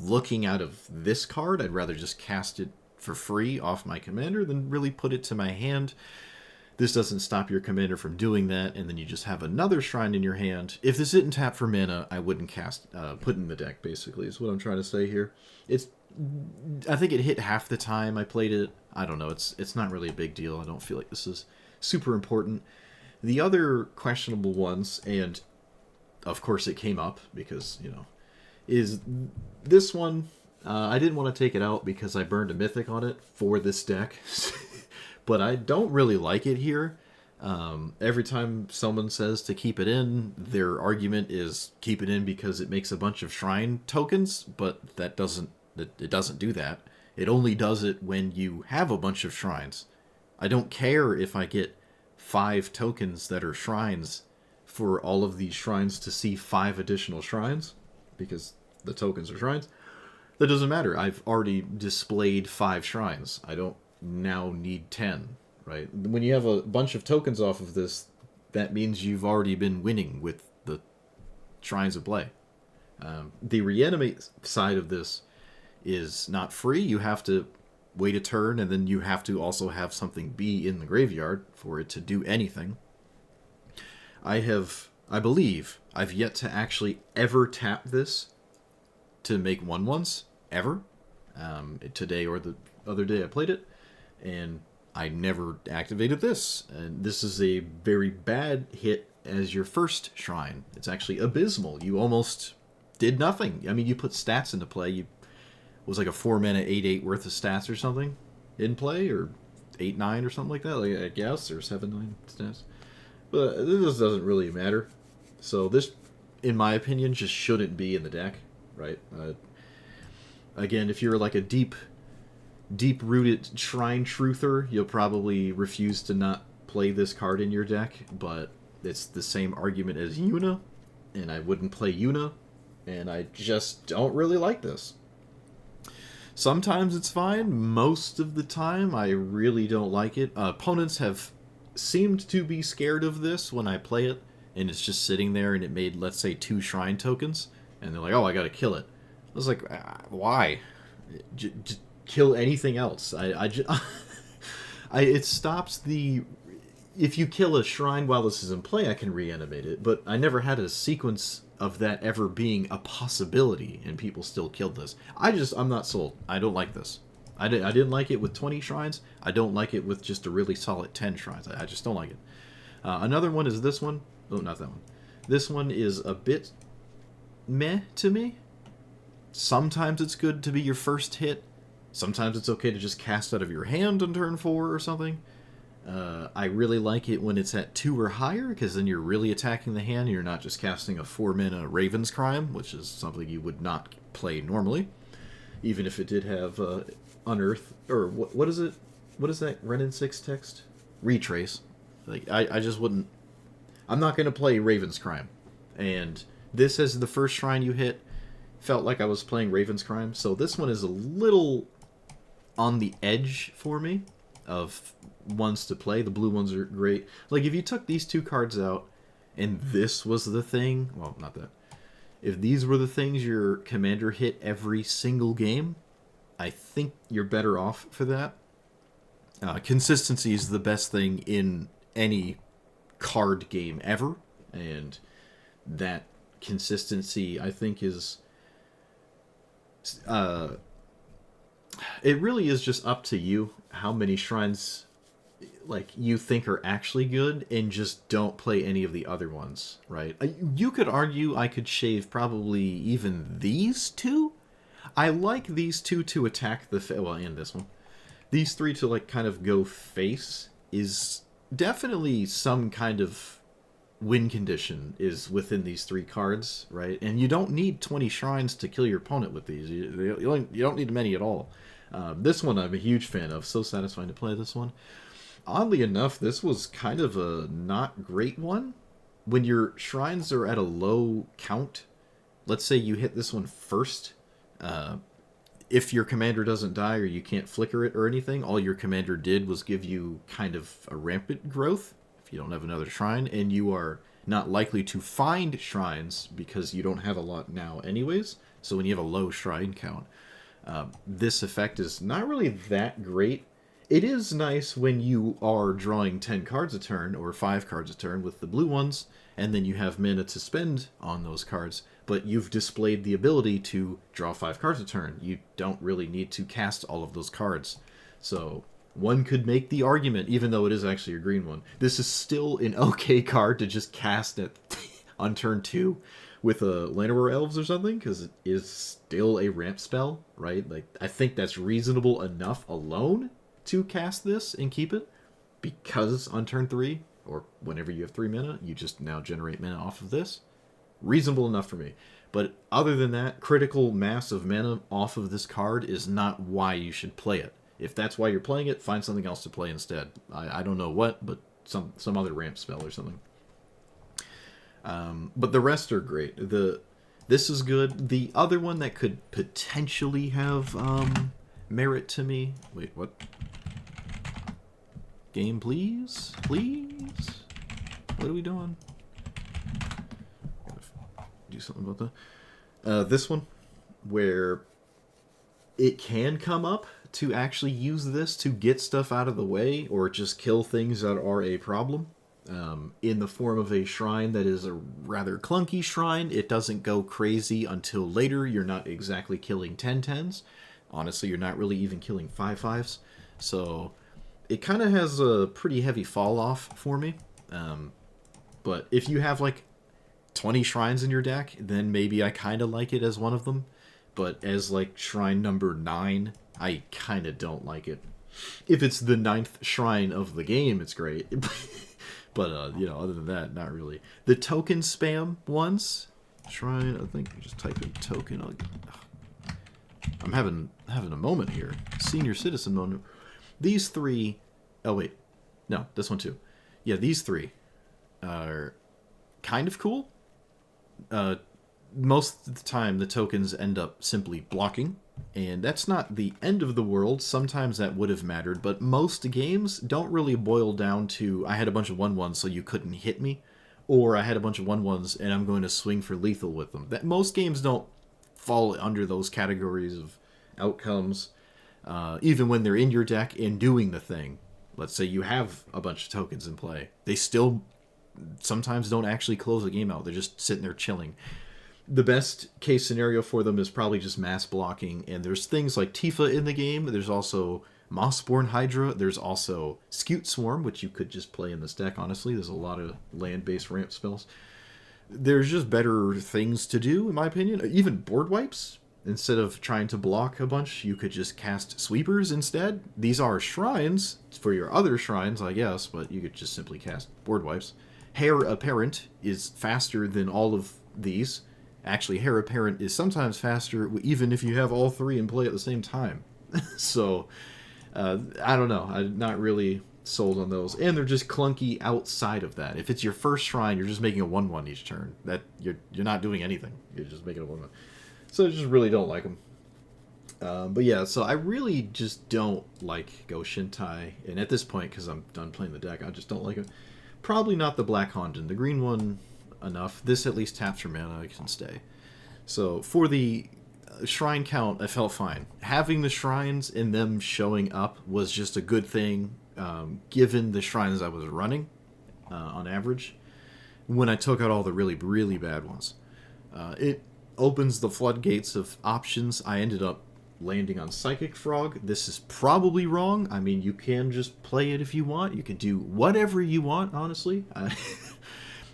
looking out of this card. I'd rather just cast it for free off my commander than really put it to my hand. This doesn't stop your commander from doing that, and then you just have another shrine in your hand. If this didn't tap for mana, I wouldn't put in the deck, basically, is what I'm trying to say here. I think it hit half the time I played it. I don't know, it's not really a big deal. I don't feel like this is super important. The other questionable ones, and of course it came up because, you know, is this one. I didn't want to take it out because I burned a mythic on it for this deck. But I don't really like it here. Every time someone says to keep it in, their argument is keep it in because it makes a bunch of shrine tokens, but it doesn't do that. It only does it when you have a bunch of shrines. I don't care if I get 5 tokens that are shrines for all of these shrines to see 5 additional shrines, because the tokens are shrines. That doesn't matter. I've already displayed 5 shrines. I don't now need 10, right? When you have a bunch of tokens off of this, that means you've already been winning with the shrines of play. The reanimate side of this is not free. You have to wait a turn, and then you have to also have something be in the graveyard for it to do anything. I believe I've yet to actually ever tap this to make 1/1s, ever. Today or the other day I played it, and I never activated this. And this is a very bad hit as your first shrine. It's actually abysmal. You almost did nothing. I mean, you put stats into play. It was like a 4-mana 8/8 worth of stats or something in play, or 8/9 or something like that, like, I guess, or 7/9 stats. But this doesn't really matter. So this, in my opinion, just shouldn't be in the deck, right? Again, if you're like a deep-rooted Shrine Truther, you'll probably refuse to not play this card in your deck, but it's the same argument as Yuna, and I wouldn't play Yuna, and I just don't really like this. Sometimes it's fine. Most of the time, I really don't like it. Opponents have seemed to be scared of this when I play it, and it's just sitting there, and it made, let's say, 2 shrine tokens, and they're like, oh, I gotta kill it. I was like, why? Just kill anything else. It stops the... If you kill a shrine while this is in play, I can reanimate it, but I never had a sequence of that ever being a possibility, and people still killed this. I'm not sold. I don't like this. I didn't like it with 20 shrines. I don't like it with just a really solid 10 shrines. I just don't like it. Another one is this one. Oh, not that one. This one is a bit meh to me. Sometimes it's good to be your first hit. Sometimes it's okay to just cast out of your hand on turn 4 or something. I really like it when it's at 2 or higher, because then you're really attacking the hand. You're not just casting a 4-mana Raven's Crime, which is something you would not play normally, even if it did have Unearth, or what is it? What is that Renin 6 text? Retrace. Like, I just wouldn't... I'm not going to play Raven's Crime. And this, as the first shrine you hit, felt like I was playing Raven's Crime. So this one is a little on the edge for me of ones to play. The blue ones are great. Like, if you took these 2 cards out and this was the thing... Well, not that. If these were the things your commander hit every single game, I think you're better off for that. Consistency is the best thing in any card game ever, and that consistency, I think, is... it really is just up to you how many shrines like you think are actually good, and just don't play any of the other ones, right? You could argue I could shave probably even these 2. I like these 2 to attack the well, and this one. These 3 to like kind of go face is definitely some kind of win condition is within these 3 cards, right? And you don't need 20 shrines to kill your opponent with these. You don't need many at all. This one I'm a huge fan of. So satisfying to play this one. Oddly enough, this was kind of a not great one. When your shrines are at a low count, let's say you hit this one first, if your commander doesn't die or you can't flicker it or anything, all your commander did was give you kind of a rampant growth if you don't have another shrine, and you are not likely to find shrines because you don't have a lot now anyways. So when you have a low shrine count, this effect is not really that great. It is nice when you are drawing 10 cards a turn, or 5 cards a turn with the blue ones, and then you have mana to spend on those cards, but you've displayed the ability to draw 5 cards a turn. You don't really need to cast all of those cards. So one could make the argument, even though it is actually a green one, this is still an okay card to just cast it on turn 2 with a Llanowar Elves or something, because it is still a ramp spell, right? Like, I think that's reasonable enough alone to cast this and keep it, because on turn 3, or whenever you have 3 mana, you just now generate mana off of this. Reasonable enough for me. But other than that, critical mass of mana off of this card is not why you should play it. If that's why you're playing it, find something else to play instead. I don't know what, but some other ramp spell or something. But the rest are great. This is good. The other one that could potentially have merit to me... Wait, what? Game, please? Please? What are we doing? Gotta do something about that. This one, where it can come up to actually use this to get stuff out of the way, or just kill things that are a problem. In the form of a shrine that is a rather clunky shrine. It doesn't go crazy until later. You're not exactly killing 10/10s. Honestly, you're not really even killing 5/5s. So it kind of has a pretty heavy fall off for me. But if you have like 20 shrines in your deck, then maybe I kind of like it as one of them. But as like shrine number 9, I kind of don't like it. If it's the 9th shrine of the game, it's great. But, other than that, not really. The token spam ones, shrine, I think you just type in token. I'm having a moment here. Senior citizen moment. These 3, oh wait, no, this one too. Yeah, these 3 are kind of cool. Most of the time, the tokens end up simply blocking, and that's not the end of the world. Sometimes that would have mattered, but most games don't really boil down to, I had a bunch of 1/1s so you couldn't hit me, or I had a bunch of 1/1s and I'm going to swing for lethal with them. That most games don't fall under those categories of outcomes, even when they're in your deck and doing the thing. Let's say you have a bunch of tokens in play. They still sometimes don't actually close the game out. They're just sitting there chilling. The best case scenario for them is probably just mass blocking, and there's things like Tifa in the game. There's also Mossborn Hydra. There's also Scute Swarm, which you could just play in this deck, honestly. There's a lot of land-based ramp spells. There's just better things to do, in my opinion. Even board wipes. Instead of trying to block a bunch, you could just cast sweepers instead. These are shrines for your other shrines, I guess, but you could just simply cast board wipes. Heir Apparent is faster than all of these. Actually, Heir Apparent is sometimes faster even if you have all three in play at the same time. So, I don't know. I'm not really sold on those. And they're just clunky outside of that. If it's your first shrine, you're just making a 1/1 each turn. That you're not doing anything. You're just making a 1/1. So I just really don't like them. But yeah, so I really just don't like Go Shintai. And at this point, because I'm done playing the deck, I just don't like it. Probably not the Black Honden. The green one, enough. This at least taps for mana, I can stay. So for the shrine count, I felt fine. Having the shrines and them showing up was just a good thing, given the shrines I was running on average. When I took out all the really, really bad ones. It opens the floodgates of options. I ended up landing on Psychic Frog. This is probably wrong. I mean, you can just play it if you want. You can do whatever you want, honestly.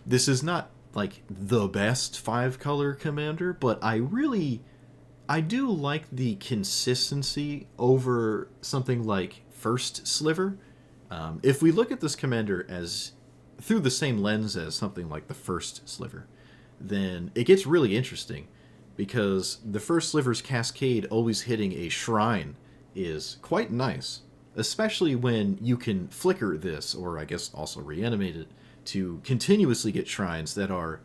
This is not, like, the best 5-color commander, but I do like the consistency over something like First Sliver. If we look at this commander as through the same lens as something like the First Sliver, then it gets really interesting, because the First Sliver's Cascade always hitting a shrine is quite nice, especially when you can flicker this, or I guess also reanimate it, to continuously get shrines that are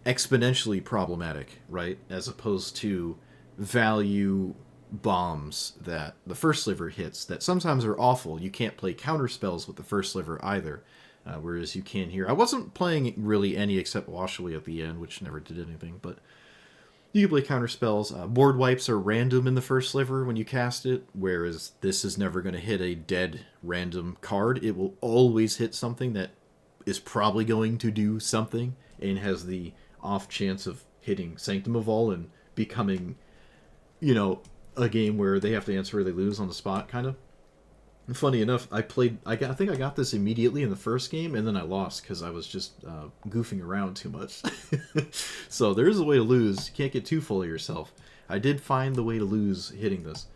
exponentially problematic, right? As opposed to value bombs that the First Sliver hits that sometimes are awful. You can't play counter spells with the First Sliver either. Whereas you can here. I wasn't playing really any except Wash Away at the end, which never did anything, but you can play counter spells. Board wipes are random in the First Sliver when you cast it, whereas this is never going to hit a dead random card. It will always hit something that is probably going to do something and has the off chance of hitting Sanctum of All and becoming, a game where they have to answer or they lose on the spot, kind of. Funny enough, I think I got this immediately in the first game, and then I lost because I was just goofing around too much. So there is a way to lose. You can't get too full of yourself. I did find the way to lose hitting this.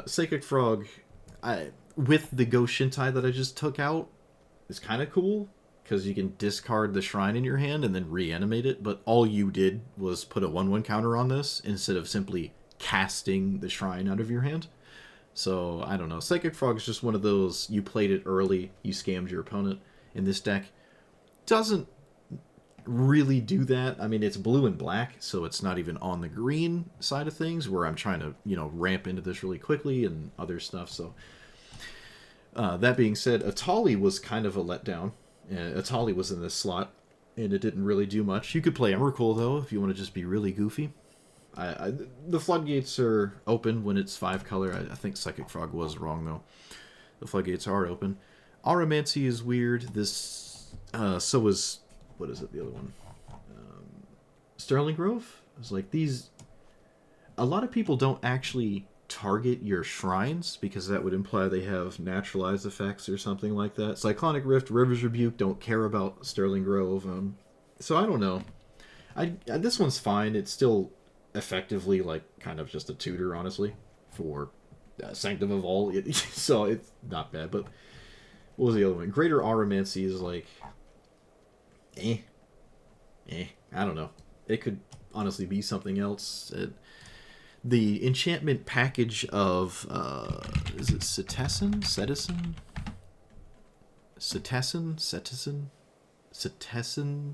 Psychic Frog, with the Go Shintai that I just took out, is kind of cool, because you can discard the shrine in your hand and then reanimate it, but all you did was put a 1/1 counter on this, instead of simply casting the shrine out of your hand. So, I don't know. Psychic Frog is just one of those, you played it early, you scammed your opponent. In this deck, doesn't really do that. I mean, it's blue and black, so it's not even on the green side of things, where I'm trying to, ramp into this really quickly and other stuff. So, that being said, Atali was kind of a letdown. Atali was in this slot, and it didn't really do much. You could play Emrakul, though, if you want to just be really goofy. The floodgates are open when it's 5-color. I think Psychic Frog was wrong, though. The floodgates are open. Auramancy is weird. This, so is, what is it, the other one? Sterling Grove? It's like these, a lot of people don't actually target your shrines, because that would imply they have naturalized effects or something like that. Cyclonic Rift, River's Rebuke don't care about Sterling Grove. So I don't know. This one's fine. It's still effectively like kind of just a tutor, honestly, for Sanctum of All. So it's not bad. But what was the other one? Greater Auramancy is like I don't know. It could honestly be something else. The enchantment package of is it Cetizen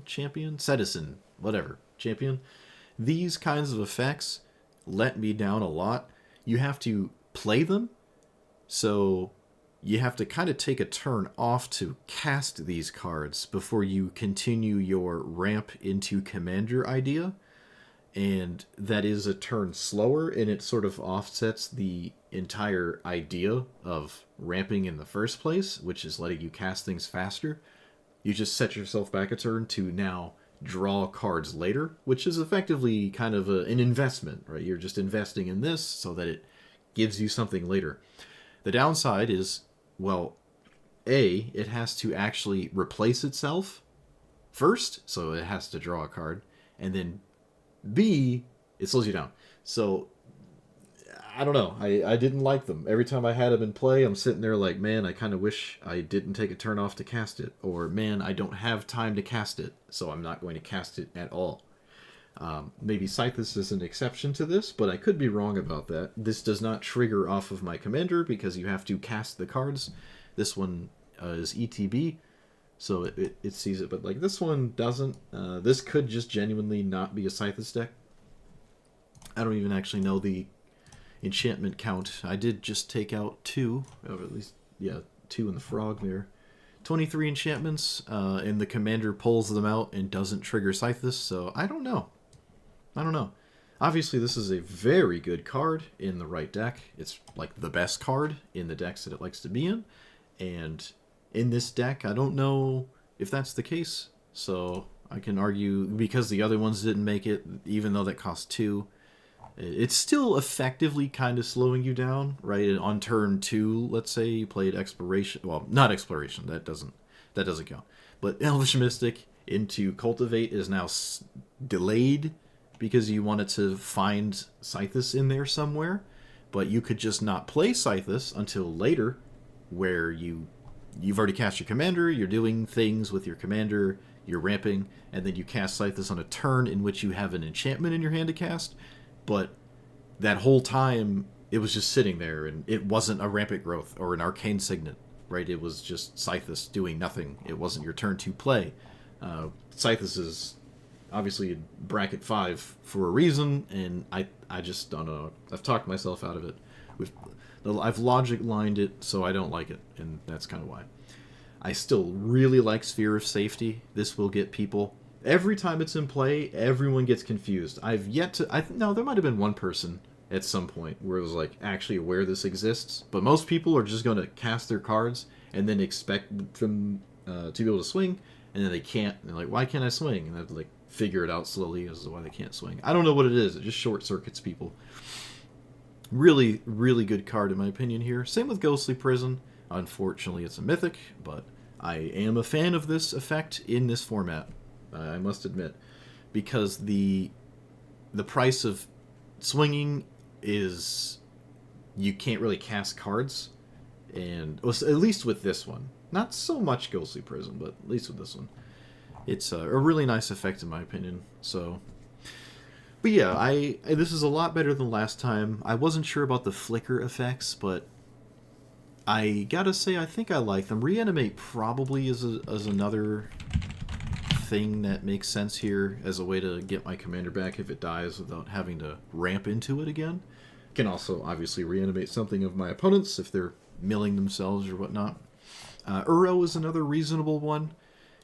champion? Cetizen, whatever, champion. These kinds of effects let me down a lot. You have to play them, so you have to kind of take a turn off to cast these cards before you continue your ramp into commander idea. And that is a turn slower, and it sort of offsets the entire idea of ramping in the first place, which is letting you cast things faster. You just set yourself back a turn to now draw cards later, which is effectively kind of an investment, right? You're just investing in this so that it gives you something later. The downside is, well, A, it has to actually replace itself first, so it has to draw a card, and then B, it slows you down. So I don't know. I didn't like them. Every time I had them in play, I'm sitting there like, man, I kind of wish I didn't take a turn off to cast it. Or, man, I don't have time to cast it, so I'm not going to cast it at all. Maybe Scythus is an exception to this, but I could be wrong about that. This does not trigger off of my commander because you have to cast the cards. This one is ETB, so it sees it, but like this one doesn't. This could just genuinely not be a Scythus deck. I don't even actually know the enchantment count. I did just take out 2, or at least, yeah, 2 in the frog there. 23 enchantments, and the commander pulls them out and doesn't trigger Scythus, so I don't know. Obviously, this is a very good card in the right deck. It's like the best card in the decks that it likes to be in, and in this deck, I don't know if that's the case, so I can argue because the other ones didn't make it, even though that cost 2, it's still effectively kind of slowing you down, right? And on turn 2, let's say you played Exploration. Well, not Exploration. That doesn't count. But Elvish Mystic into Cultivate is now delayed because you wanted to find Scythus in there somewhere. But you could just not play Scythus until later, where you've already cast your commander, you're doing things with your commander, you're ramping, and then you cast Scythus on a turn in which you have an enchantment in your hand to cast. But that whole time, it was just sitting there, and it wasn't a Rampant Growth or an Arcane Signet, right? It was just Scythus doing nothing. It wasn't your turn to play. Scythus is obviously in bracket 5 for a reason, and I just don't know. I've talked myself out of it. I've logic lined it, so I don't like it, and that's kind of why. I still really like Sphere of Safety. This will get people. Every time it's in play, everyone gets confused. I've yet to... No, there might have been one person at some point where it was like actually aware this exists, but most people are just going to cast their cards and then expect them to be able to swing, and then they can't. And they're like, why can't I swing? And they have to like figure it out slowly as to why they can't swing. I don't know what it is. It just short circuits people. Really, really good card in my opinion here. Same with Ghostly Prison. Unfortunately, it's a mythic, but I am a fan of this effect in this format. I must admit, because the price of swinging is you can't really cast cards, and well, at least with this one, not so much Ghostly Prison, but at least with this one, it's a really nice effect in my opinion. So, but yeah, this is a lot better than last time. I wasn't sure about the flicker effects, but I gotta say I think I like them. Reanimate probably is another thing that makes sense here as a way to get my commander back if it dies without having to ramp into it again. Can also obviously reanimate something of my opponents if they're milling themselves or whatnot. Uro is another reasonable one.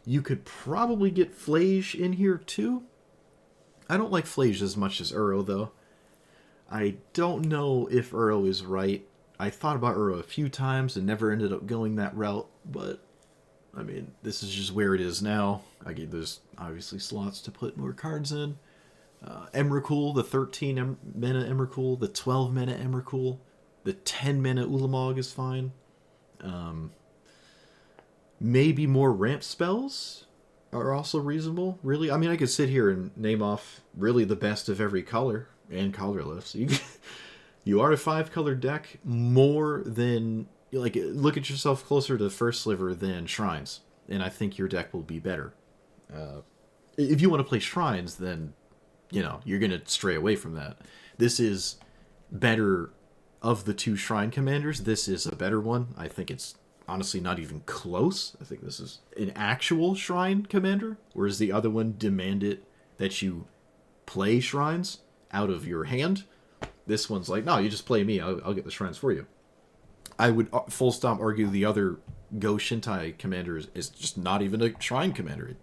You could probably get Flage in here too. I don't like Flage as much as Uro though. I don't know if Uro is right. I thought about Uro a few times and never ended up going that route, but I mean, this is just where it is now. There's obviously slots to put more cards in. Emrakul, the 13 mana Emrakul, the 12 mana Emrakul, the 10 mana Ulamog is fine. Maybe more ramp spells are also reasonable, really. I mean, I could sit here and name off really the best of every color and colorless. You are a 5-color deck more than... Like, look at yourself closer to First Sliver than Shrines, and I think your deck will be better. If you want to play Shrines, then, you're going to stray away from that. This is better of the 2 Shrine Commanders. This is a better one. I think it's honestly not even close. I think this is an actual Shrine Commander, whereas the other one demanded that you play Shrines out of your hand. This one's like, no, you just play me. I'll get the Shrines for you. I would full stop argue the other Go Shintai commander is just not even a Shrine Commander.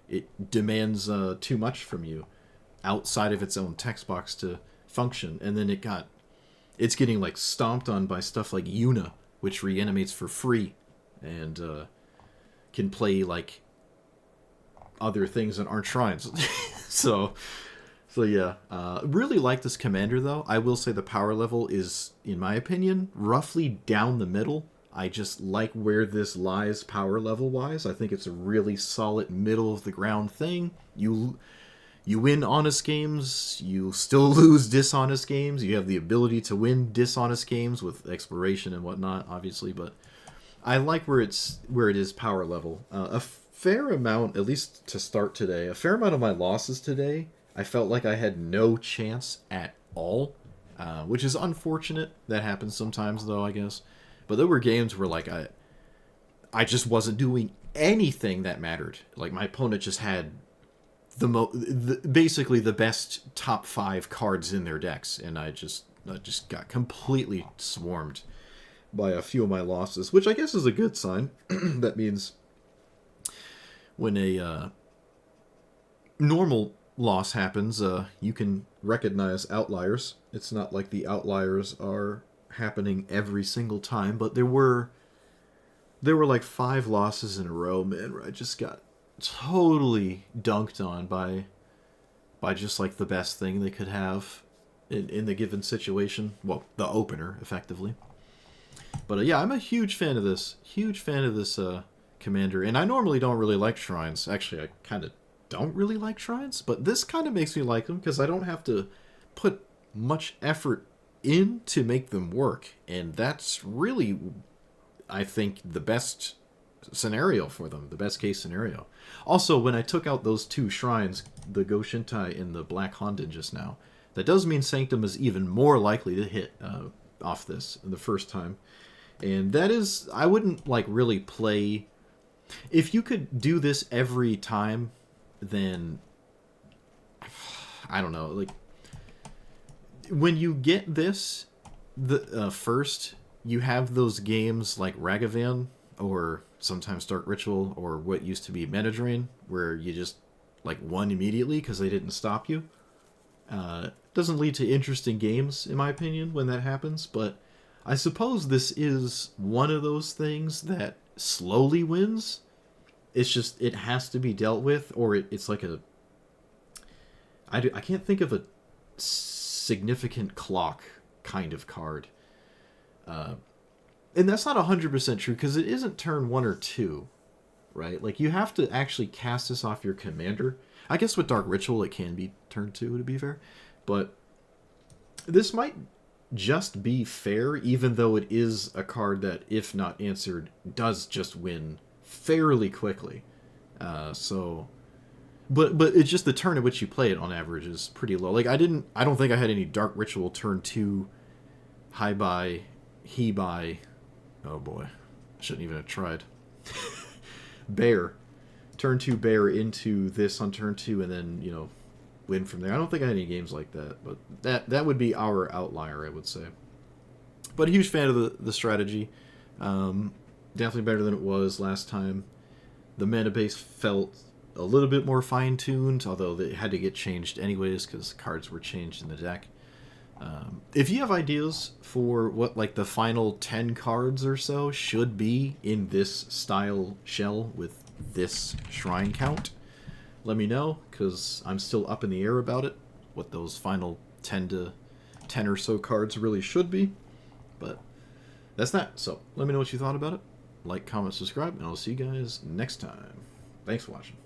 It demands too much from you outside of its own text box to function. And then it's getting like stomped on by stuff like Yuna, which reanimates for free and can play like other things that aren't shrines. so yeah, really like this commander though. I will say the power level is, in my opinion, roughly down the middle. I just like where this lies power level wise. I think it's a really solid middle of the ground thing. You win honest games, you still lose dishonest games. You have the ability to win dishonest games with exploration and whatnot, obviously, but I like where it is power level. A fair amount, at least to start today, a fair amount of my losses today, I felt like I had no chance at all, which is unfortunate. That happens sometimes, though, I guess. But there were games where like I just wasn't doing anything that mattered. Like my opponent just had basically the best top 5 cards in their decks, and I just got completely swarmed by a few of my losses, which I guess is a good sign. That means when a normal loss happens, you can recognize outliers. It's not like the outliers are happening every single time, but there were like 5 losses in a row, man, where I just got totally dunked on by just like the best thing they could have in the given situation. Well, the opener, effectively. But yeah, I'm a huge fan of this. Huge fan of this commander. And I normally don't really like shrines. Actually, I kind of don't really like shrines. But this kind of makes me like them because I don't have to put much effort in to make them work. And that's really, I think, the best scenario for them. The best case scenario. Also, when I took out those 2 shrines, the Goshintai and the Black Honden just now, that does mean Sanctum is even more likely to hit off this the first time. And that is, I wouldn't like really play. If you could do this every time, then I don't know. Like when you get this, the first, you have those games like Ragavan or sometimes Dark Ritual or what used to be Meta Drain, where you just like won immediately because they didn't stop you. Doesn't lead to interesting games, in my opinion, when that happens, but I suppose this is one of those things that slowly wins. It's just, it has to be dealt with, or it's like a... I can't think of a significant clock kind of card. And that's not 100% true, because it isn't turn 1 or 2, right? Like, you have to actually cast this off your commander. I guess with Dark Ritual, it can be turn 2, to be fair. But this might just be fair, even though it is a card that, if not answered, does just win fairly quickly. But it's just the turn at which you play it on average is pretty low. Like I don't think I had any Dark Ritual turn 2 high buy, he buy. Oh boy, shouldn't even have tried. Bear, turn 2 bear into this on turn 2, and then win from there. I don't think I had any games like that, but that would be our outlier, I would say. But a huge fan of the strategy. Definitely better than it was last time. The mana base felt a little bit more fine-tuned, although it had to get changed anyways because cards were changed in the deck. If you have ideas for what like the final 10 cards or so should be in this style shell with this shrine count, let me know, because I'm still up in the air about it, what those final 10 or so cards really should be. But that's that. So let me know what you thought about it. Like, comment, subscribe, and I'll see you guys next time. Thanks for watching.